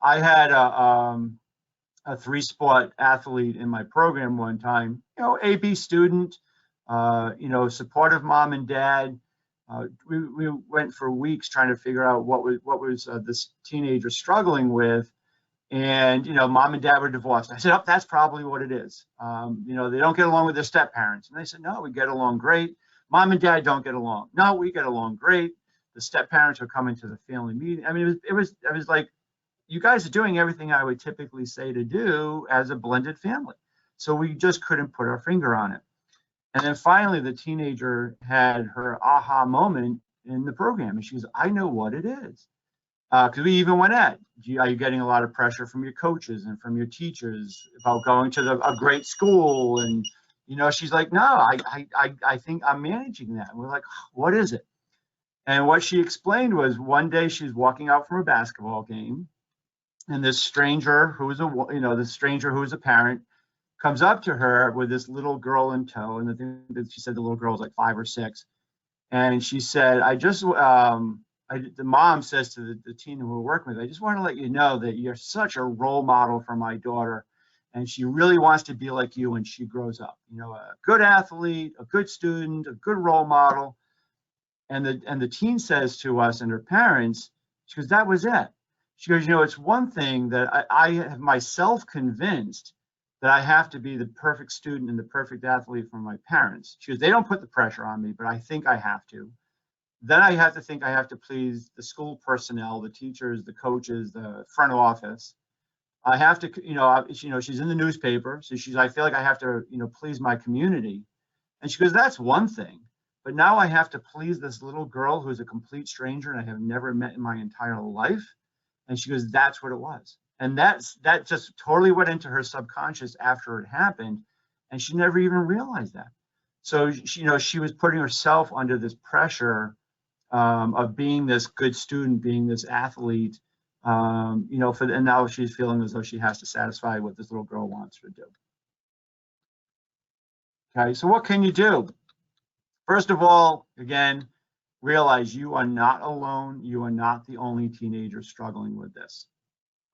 Speaker 2: I had a 3-sport athlete in my program one time, AB student, supportive mom and dad. We went for weeks trying to figure out what was this teenager struggling with, and mom and dad were divorced. I said, oh, that's probably what it is. They don't get along with their step parents, and they said, no, we get along great. Mom and dad don't get along. No, we get along great. The step parents are coming to the family meeting. I mean, it was like, you guys are doing everything I would typically say to do as a blended family. So we just couldn't put our finger on it. And then finally, the teenager had her aha moment in the program. And she goes, I know what it is. Because we even went at, are you getting a lot of pressure from your coaches and from your teachers about going to a great school and, She's like, no, I think I'm managing that. And we're like, what is it? And what she explained was one day she's walking out from a basketball game, and this stranger who was a parent comes up to her with this little girl in tow. And the thing that she said, the little girl was like 5 or 6. And she said, the mom says to the teen who we're working with, I just want to let you know that you're such a role model for my daughter. And she really wants to be like you when she grows up, a good athlete, a good student, a good role model. And the teen says to us and her parents, she goes, that was it. She goes, it's one thing that I have myself convinced that I have to be the perfect student and the perfect athlete for my parents. She goes, they don't put the pressure on me, but I think I have to. Then I have to think I have to please the school personnel, the teachers, the coaches, the front office. I have to, she's in the newspaper. So I feel like I have to, please my community. And she goes, that's one thing. But now I have to please this little girl who's a complete stranger and I have never met in my entire life. And she goes, that's what it was. And that just totally went into her subconscious after it happened. And she never even realized that. So, she was putting herself under this pressure of being this good student, being this athlete, and now she's feeling as though she has to satisfy what this little girl wants her to do. Okay, so what can you do? First of all, again, realize you are not alone. You are not the only teenager struggling with this.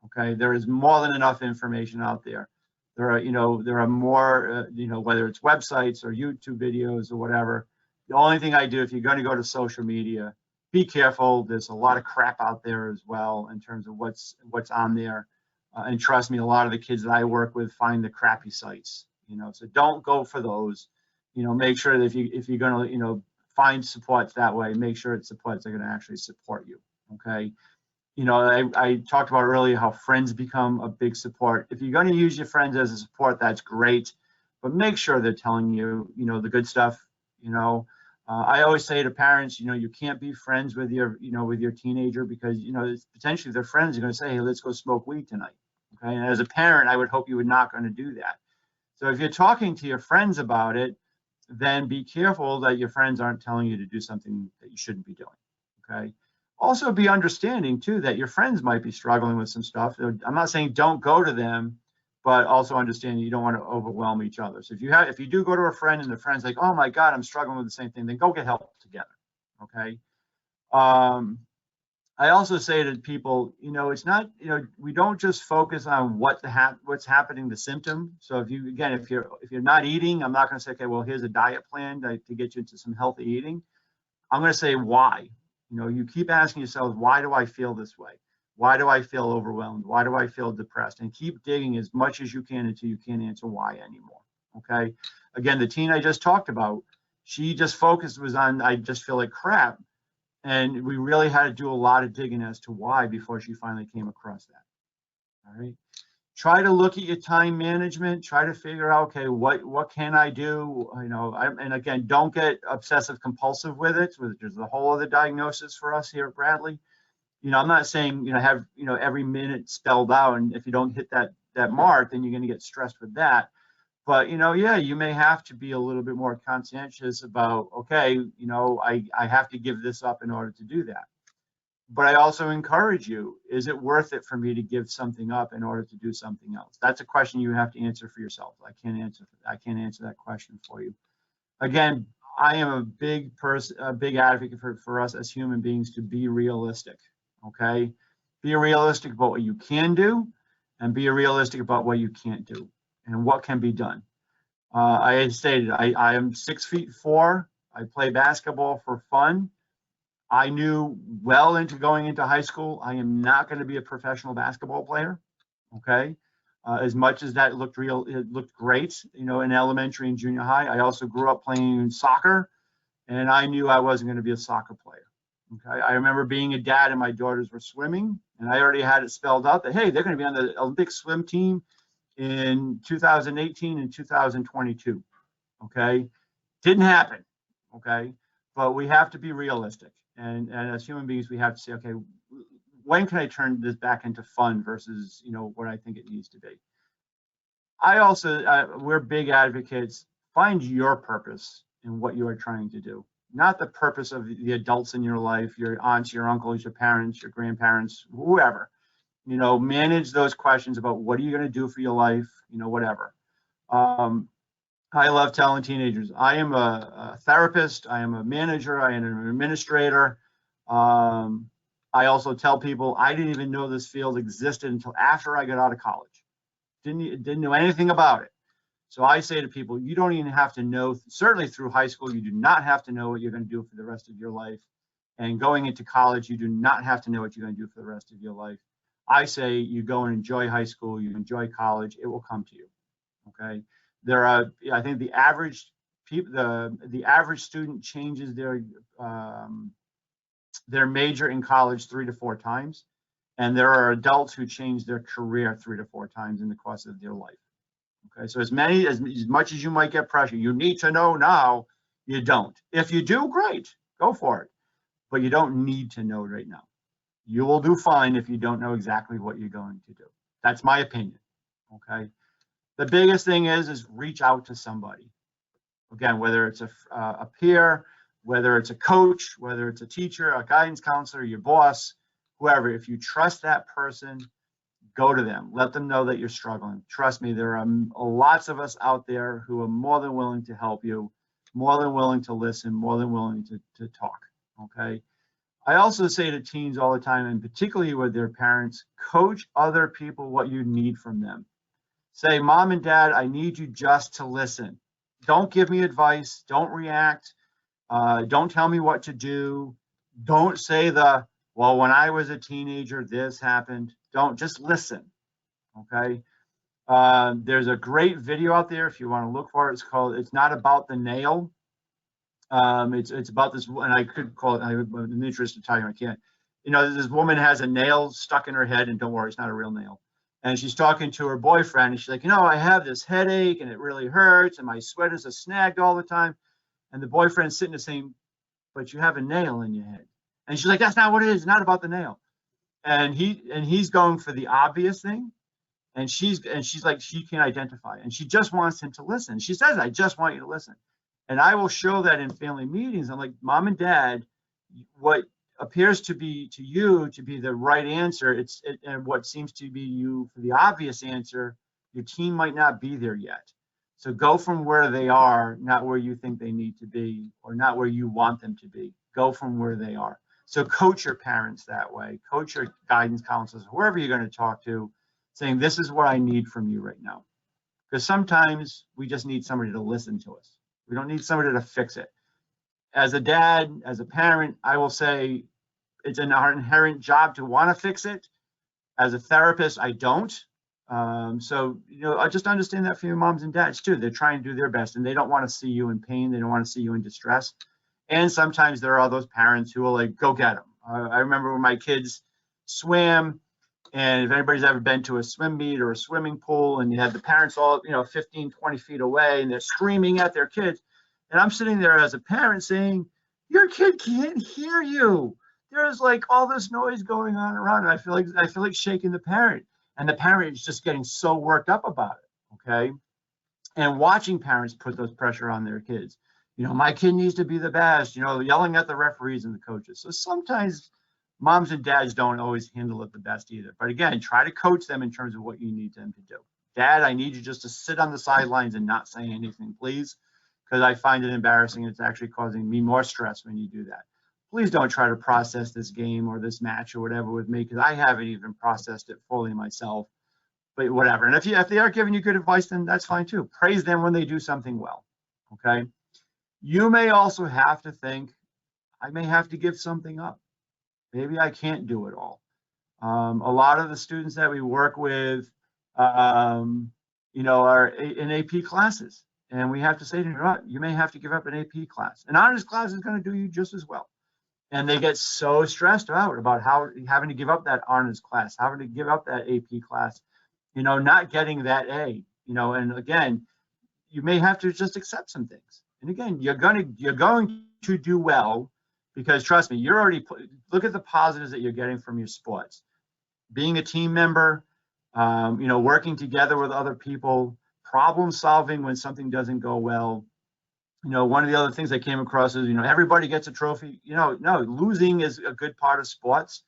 Speaker 2: Okay, there is more than enough information out there. There are more, whether it's websites or YouTube videos or whatever. The only thing I do, if you're going to go to social media, be careful. There's a lot of crap out there as well in terms of what's on there. And trust me, a lot of the kids that I work with find the crappy sites. So don't go for those. Make sure that if you're going to, find supports that way, make sure it's supports that are going to actually support you. Okay. I talked about earlier how friends become a big support. If you're going to use your friends as a support, that's great, but make sure they're telling you, the good stuff. I always say to parents, you can't be friends with your teenager because, potentially their friends are going to say, hey, let's go smoke weed tonight. Okay. And as a parent, I would hope you were not going to do that. So if you're talking to your friends about it, then be careful that your friends aren't telling you to do something that you shouldn't be doing. Okay. Also be understanding too that your friends might be struggling with some stuff. I'm not saying don't go to them, but also understand you don't want to overwhelm each other. So if you do go to a friend and the friend's like, oh my God, I'm struggling with the same thing, then go get help together. Okay. I also say to people, it's not, we don't just focus on what's happening, the symptom. So if you're not eating, I'm not going to say, okay, well, here's a diet plan to get you into some healthy eating. I'm going to say why. You keep asking yourself, why do I feel this way? Why do I feel overwhelmed? Why do I feel depressed? And keep digging as much as you can until you can't answer why anymore. Okay. Again, the teen I just talked about, she just focused was on, I just feel like crap. And we really had to do a lot of digging as to why before she finally came across that. All right. Try to look at your time management. Try to figure out, okay, what can I do? And again, don't get obsessive compulsive with it. There's a whole other diagnosis for us here at Bradley. I'm not saying have every minute spelled out, and if you don't hit that mark, then you're going to get stressed with that. But yeah, you may have to be a little bit more conscientious about, okay, I have to give this up in order to do that. But I also encourage you, is it worth it for me to give something up in order to do something else? That's a question you have to answer for yourself. I can't answer that question for you. Again, I am a big advocate for us as human beings to be realistic. Okay, be realistic about what you can do, and be realistic about what you can't do, and what can be done. I stated I am 6'4". I play basketball for fun. I knew well into going into high school, I am not going to be a professional basketball player. Okay. As much as that looked it looked great, in elementary and junior high. I also grew up playing soccer, and I knew I wasn't going to be a soccer player. Okay. I remember being a dad and my daughters were swimming, and I already had it spelled out that, hey, they're going to be on the Olympic swim team in 2018 and 2022. Okay. Didn't happen. Okay. But we have to be realistic. And as human beings, we have to say, okay, when can I turn this back into fun versus, what I think it needs to be? I also, we're big advocates Find your purpose in what you are trying to do, not the purpose of the adults in your life, your aunts, your uncles, your parents, your grandparents, whoever. Manage those questions about what are you going to do for your life, whatever. I love telling teenagers, I am a therapist, I am a manager, I am an administrator. I also tell people I didn't even know this field existed until after I got out of college. Didn't know anything about it. So I say to people, you don't even have to know, certainly through high school, you do not have to know what you're going to do for the rest of your life. And going into college, you do not have to know what you're going to do for the rest of your life. I say you go and enjoy high school, you enjoy college, it will come to you. Okay. I think the average the average student changes their major in college 3 to 4 times. And there are adults who change their career 3 to 4 times in the course of their life. Okay, so as much as you might get pressure, you need to know now, you don't. If you do, great, go for it. But you don't need to know right now. You will do fine if you don't know exactly what you're going to do. That's my opinion, okay? The biggest thing is reach out to somebody. Again, whether it's a peer, whether it's a coach, whether it's a teacher, a guidance counselor, your boss, whoever, if you trust that person, go to them. Let them know that you're struggling. Trust me, there are lots of us out there who are more than willing to help you, more than willing to listen, more than willing to talk, okay? I also say to teens all the time, and particularly with their parents, coach other people what you need from them. Say, Mom and Dad, I need you just to listen. Don't give me advice. Don't react. Don't tell me what to do. Don't say well, when I was a teenager, this happened. Just listen, okay? There's a great video out there if you want to look for it. It's Not About the Nail. It's about this, and I could call it, I'm an interested Italian, I can't. This woman has a nail stuck in her head, and don't worry, it's not a real nail. And she's talking to her boyfriend, and she's like, I have this headache, and it really hurts, and my sweat is snagged all the time. And the boyfriend's sitting there saying, but you have a nail in your head. And she's like, that's not what it is, it's not about the nail. And he's going for the obvious thing, and she's like, she can't identify, and she just wants him to listen. She says, I just want you to listen. And I will show that in family meetings. I'm like, Mom and Dad, what appears to be to you to be the right answer, and what seems to be you for the obvious answer, your teen might not be there yet. So go from where they are, not where you think they need to be, or not where you want them to be. Go from where they are. So coach your parents that way. Coach your guidance counselors, whoever you're going to talk to, saying, this is what I need from you right now. Because sometimes we just need somebody to listen to us. We don't need somebody to fix it. As a dad, as a parent, I will say it's our inherent job to want to fix it. As a therapist, I don't. So, I just understand that for your moms and dads too. They're trying to do their best, and they don't want to see you in pain. They don't want to see you in distress. And sometimes there are those parents who will like, go get them. I remember when my kids swam, and if anybody's ever been to a swim meet or a swimming pool, and you had the parents all, 15, 20 feet away, and they're screaming at their kids. And I'm sitting there as a parent saying, your kid can't hear you. There's like all this noise going on around, and I feel like shaking the parent. And the parent is just getting so worked up about it, okay? And watching parents put those pressure on their kids. My kid needs to be the best, yelling at the referees and the coaches. So sometimes moms and dads don't always handle it the best either. But again, try to coach them in terms of what you need them to do. Dad, I need you just to sit on the sidelines and not say anything, please, because I find it embarrassing. It's actually causing me more stress when you do that. Please don't try to process this game or this match or whatever with me, because I haven't even processed it fully myself. But whatever. And if they are giving you good advice, then that's fine too. Praise them when they do something well, okay? You may also have to think, I may have to give something up. Maybe I can't do it all. A lot of the students that we work with, are in AP classes. And we have to say to them, you may have to give up an AP class. An honors class is going to do you just as well. And they get so stressed out about having to give up that honors class, having to give up that AP class, not getting that A, and again, you may have to just accept some things. And again, you're going to do well, because trust me, look at the positives that you're getting from your sports. Being a team member, working together with other people, problem solving when something doesn't go well. You know, one of the other things I came across is, you know, everybody gets a trophy. You know, no, losing is a good part of sports,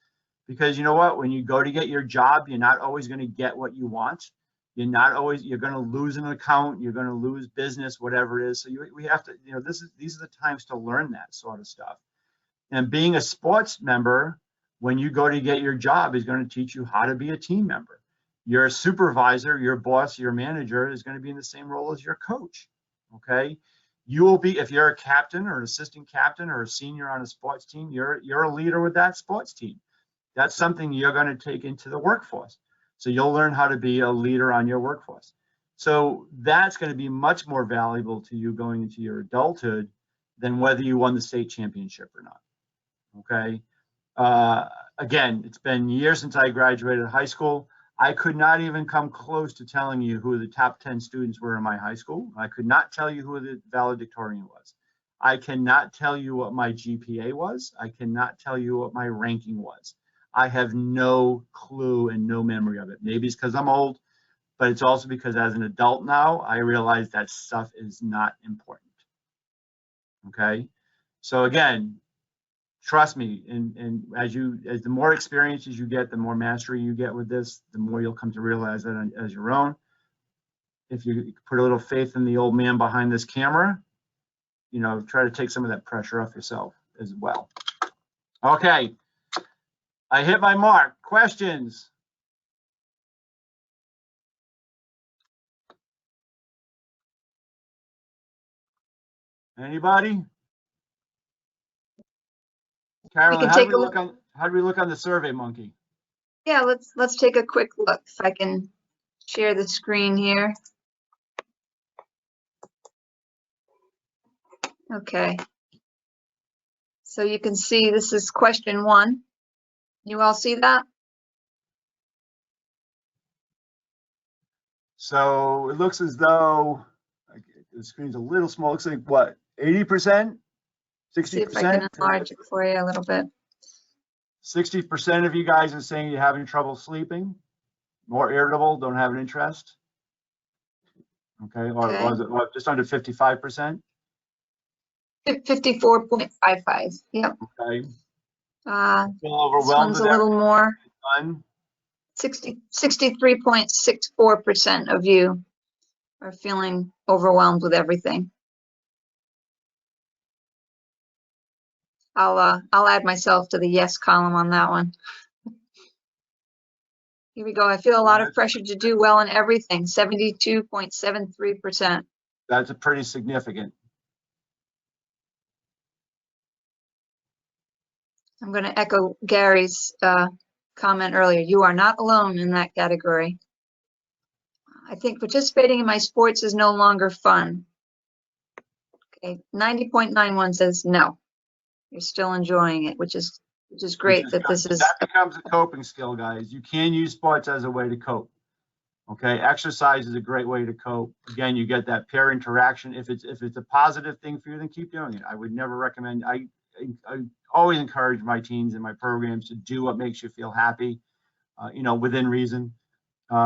Speaker 2: because you know what, when you go to get your job, you're not always going to get what you want. You're going to lose an account, you're going to lose business, whatever it is. So we have to, you know, these are the times to learn that sort of stuff. And being a sports member, when you go to get your job, is going to teach you how to be a team member. Your supervisor, your boss, your manager is going to be in the same role as your coach. Okay. You will be, if you're a captain or an assistant captain or a senior on a sports team, you're a leader with that sports team. That's something you're going to take into the workforce. So you'll learn how to be a leader on your workforce. So that's going to be much more valuable to you going into your adulthood than whether you won the state championship or not. Okay. Again, it's been years since I graduated high school. I could not even come close to telling you who the top 10 students were in my high school. I could not tell you who the valedictorian was. I cannot tell you what my GPA was. I cannot tell you what my ranking was. I have no clue and no memory of it. Maybe it's because I'm old, but it's also because as an adult now, I realize that stuff is not important. Okay. So again, trust me, and as the more experiences you get, the more mastery you get with this, the more you'll come to realize that as your own. If you put a little faith in the old man behind this camera, you know, try to take some of that pressure off yourself as well. Okay, I hit my mark. Questions? Anybody? Carolyn, how do we look on the Survey Monkey?
Speaker 1: Yeah, let's take a quick look. If I can share the screen here. Okay. So you can see this is question 1. You all see that?
Speaker 2: So it looks as though the screen's a little small. It looks like what, 80%? 60%?
Speaker 1: See if I can enlarge it for you a little bit.
Speaker 2: 60% of you guys are saying you're having trouble sleeping, more irritable, don't have an interest. Okay, or was it just under 55%?
Speaker 1: 54.55. Yep.
Speaker 2: Okay.
Speaker 1: Feel
Speaker 2: overwhelmed.
Speaker 1: This one's a little more.
Speaker 2: Done.
Speaker 1: 63.64% of you are feeling overwhelmed with everything. I'll add myself to the yes column on that one. Here we go. I feel a lot of pressure to do well in everything. 72.73%.
Speaker 2: That's a pretty significant.
Speaker 1: I'm going to echo Gary's comment earlier. You are not alone in that category. I think participating in my sports is no longer fun. Okay, 90.91 says no. You're still enjoying it, which is great. That
Speaker 2: becomes a coping skill, guys. You can use sports as a way to cope. Okay, exercise is a great way to cope. Again, you get that peer interaction. If it's a positive thing for you, then keep doing it. I would never recommend. I always encourage my teens and my programs to do what makes you feel happy, you know, within reason.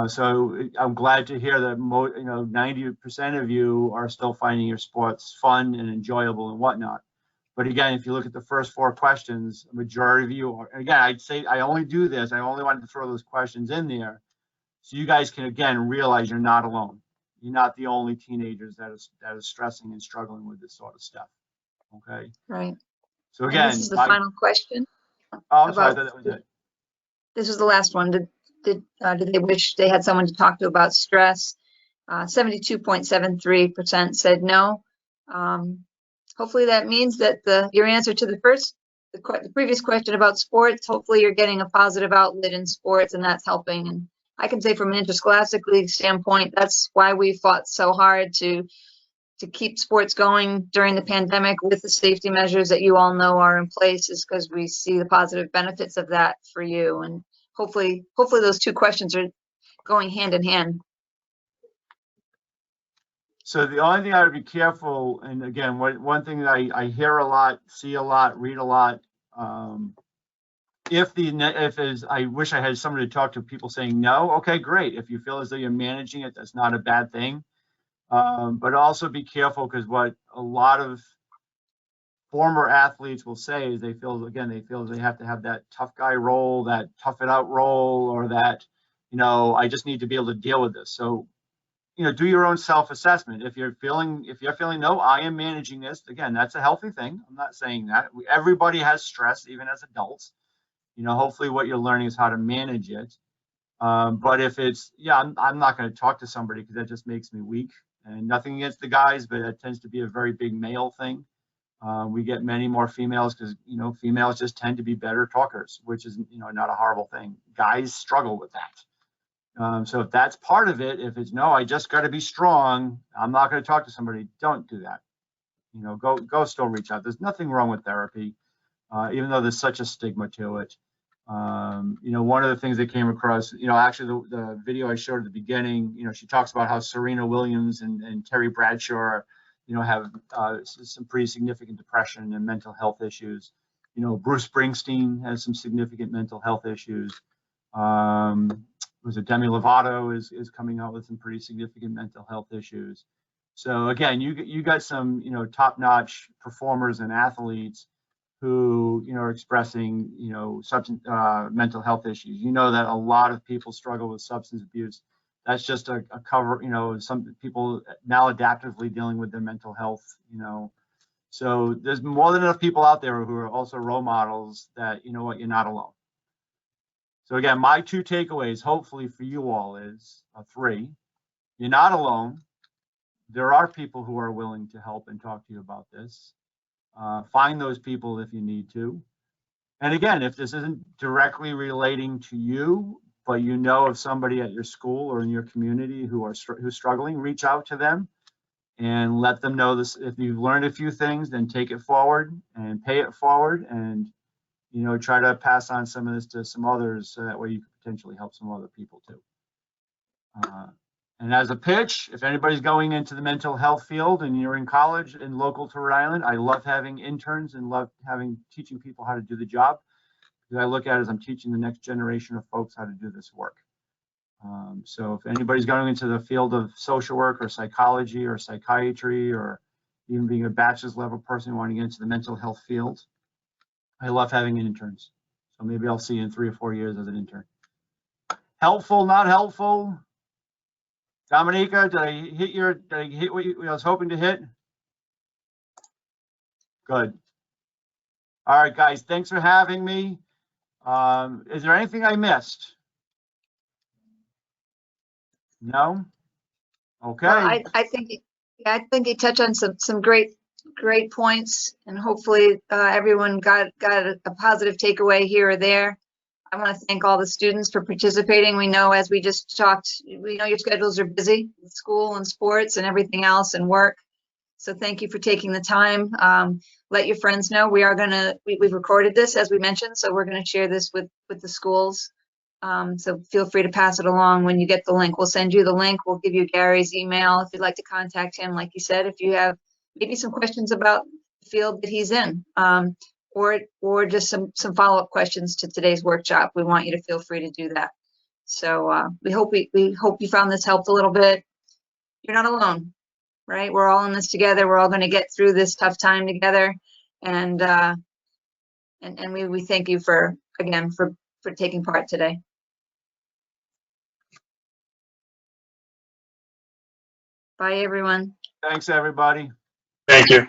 Speaker 2: So I'm glad to hear that 90% of you are still finding your sports fun and enjoyable and whatnot. But again, if you look at the first 4 questions, a majority of you are, again, I'd say I only do this. I only wanted to throw those questions in there so you guys can, again, realize you're not alone. You're not the only teenagers that is stressing and struggling with this sort of stuff. Okay.
Speaker 1: Right.
Speaker 2: So again,
Speaker 1: this is the final question.
Speaker 2: Oh, I'm sorry, that was it.
Speaker 1: This was the last one. Did they wish they had someone to talk to about stress? 72.73% said no. Hopefully that means that your answer to the previous question about sports, hopefully you're getting a positive outlet in sports and that's helping. And I can say from an interscholastic league standpoint, that's why we fought so hard to keep sports going during the pandemic with the safety measures that you all know are in place, is because we see the positive benefits of that for you. And hopefully those 2 questions are going hand in hand.
Speaker 2: So the only thing I would be careful, and again, one thing that I hear a lot, see a lot, read a lot, I wish I had somebody to talk to, people saying no. Okay, great. If you feel as though you're managing it, that's not a bad thing. But also be careful, because what a lot of former athletes will say is they feel they have to have that tough guy role, that tough it out role, or that, I just need to be able to deal with this. So, do your own self-assessment. If you're feeling, no, I am managing this, again, that's a healthy thing. I'm not saying that. Everybody has stress, even as adults. Hopefully what you're learning is how to manage it. But if it's, I'm not going to talk to somebody, because that just makes me weak. And nothing against the guys, but it tends to be a very big male thing. We get many more females because, females just tend to be better talkers, which is, not a horrible thing. Guys struggle with that. So if that's part of it, if it's, no, I just got to be strong, I'm not going to talk to somebody, don't do that. Go still reach out. There's nothing wrong with therapy, even though there's such a stigma to it. One of the things that came across, actually the video I showed at the beginning, she talks about how Serena Williams and Terry Bradshaw, have some pretty significant depression and mental health issues. Bruce Springsteen has some significant mental health issues. Demi Lovato is coming out with some pretty significant mental health issues. So again, you got some, top-notch performers and athletes who, are expressing, mental health issues. That a lot of people struggle with substance abuse. That's just a cover, some people maladaptively dealing with their mental health, So there's more than enough people out there who are also role models that, you're not alone. So again, my 2 takeaways, hopefully for you all, is 3. You're not alone. There are people who are willing to help and talk to you about this. Find those people if you need to. And again, if this isn't directly relating to you, but of somebody at your school or in your community who's struggling, reach out to them and let them know this. If you've learned a few things, then take it forward and pay it forward, and try to pass on some of this to some others, so that way you could potentially help some other people too. And as a pitch, if anybody's going into the mental health field and you're in college and local to Rhode Island, I love having interns and love teaching people how to do the job, because I look at it as I'm teaching the next generation of folks how to do this work. So if anybody's going into the field of social work or psychology or psychiatry, or even being a bachelor's level person wanting to get into the mental health field, I love having interns. So maybe I'll see you in 3 or 4 years as an intern. Helpful, not helpful? Dominica, did I hit what I was hoping to hit? Good. All right, guys, thanks for having me. Is there anything I missed? No? Okay.
Speaker 1: Well, I think you touched on some great points, and hopefully everyone got a positive takeaway here or there. I want to thank all the students for participating. We know, as we just talked, we know your schedules are busy with school and sports and everything else and work. So thank you for taking the time. Let your friends know. We've recorded this, as we mentioned, so we're going to share this with the schools. So feel free to pass it along when you get the link. We'll send you the link. We'll give you Gary's email if you'd like to contact him. Like you said, if you have maybe some questions about the field that he's in, or just some follow-up questions to today's workshop, we want you to feel free to do that. So we hope you found this helped a little bit. You're not alone, right? We're all in this together. We're all going to get through this tough time together, and we thank you for taking part today. Bye, everyone.
Speaker 2: Thanks, everybody.
Speaker 6: Thank you.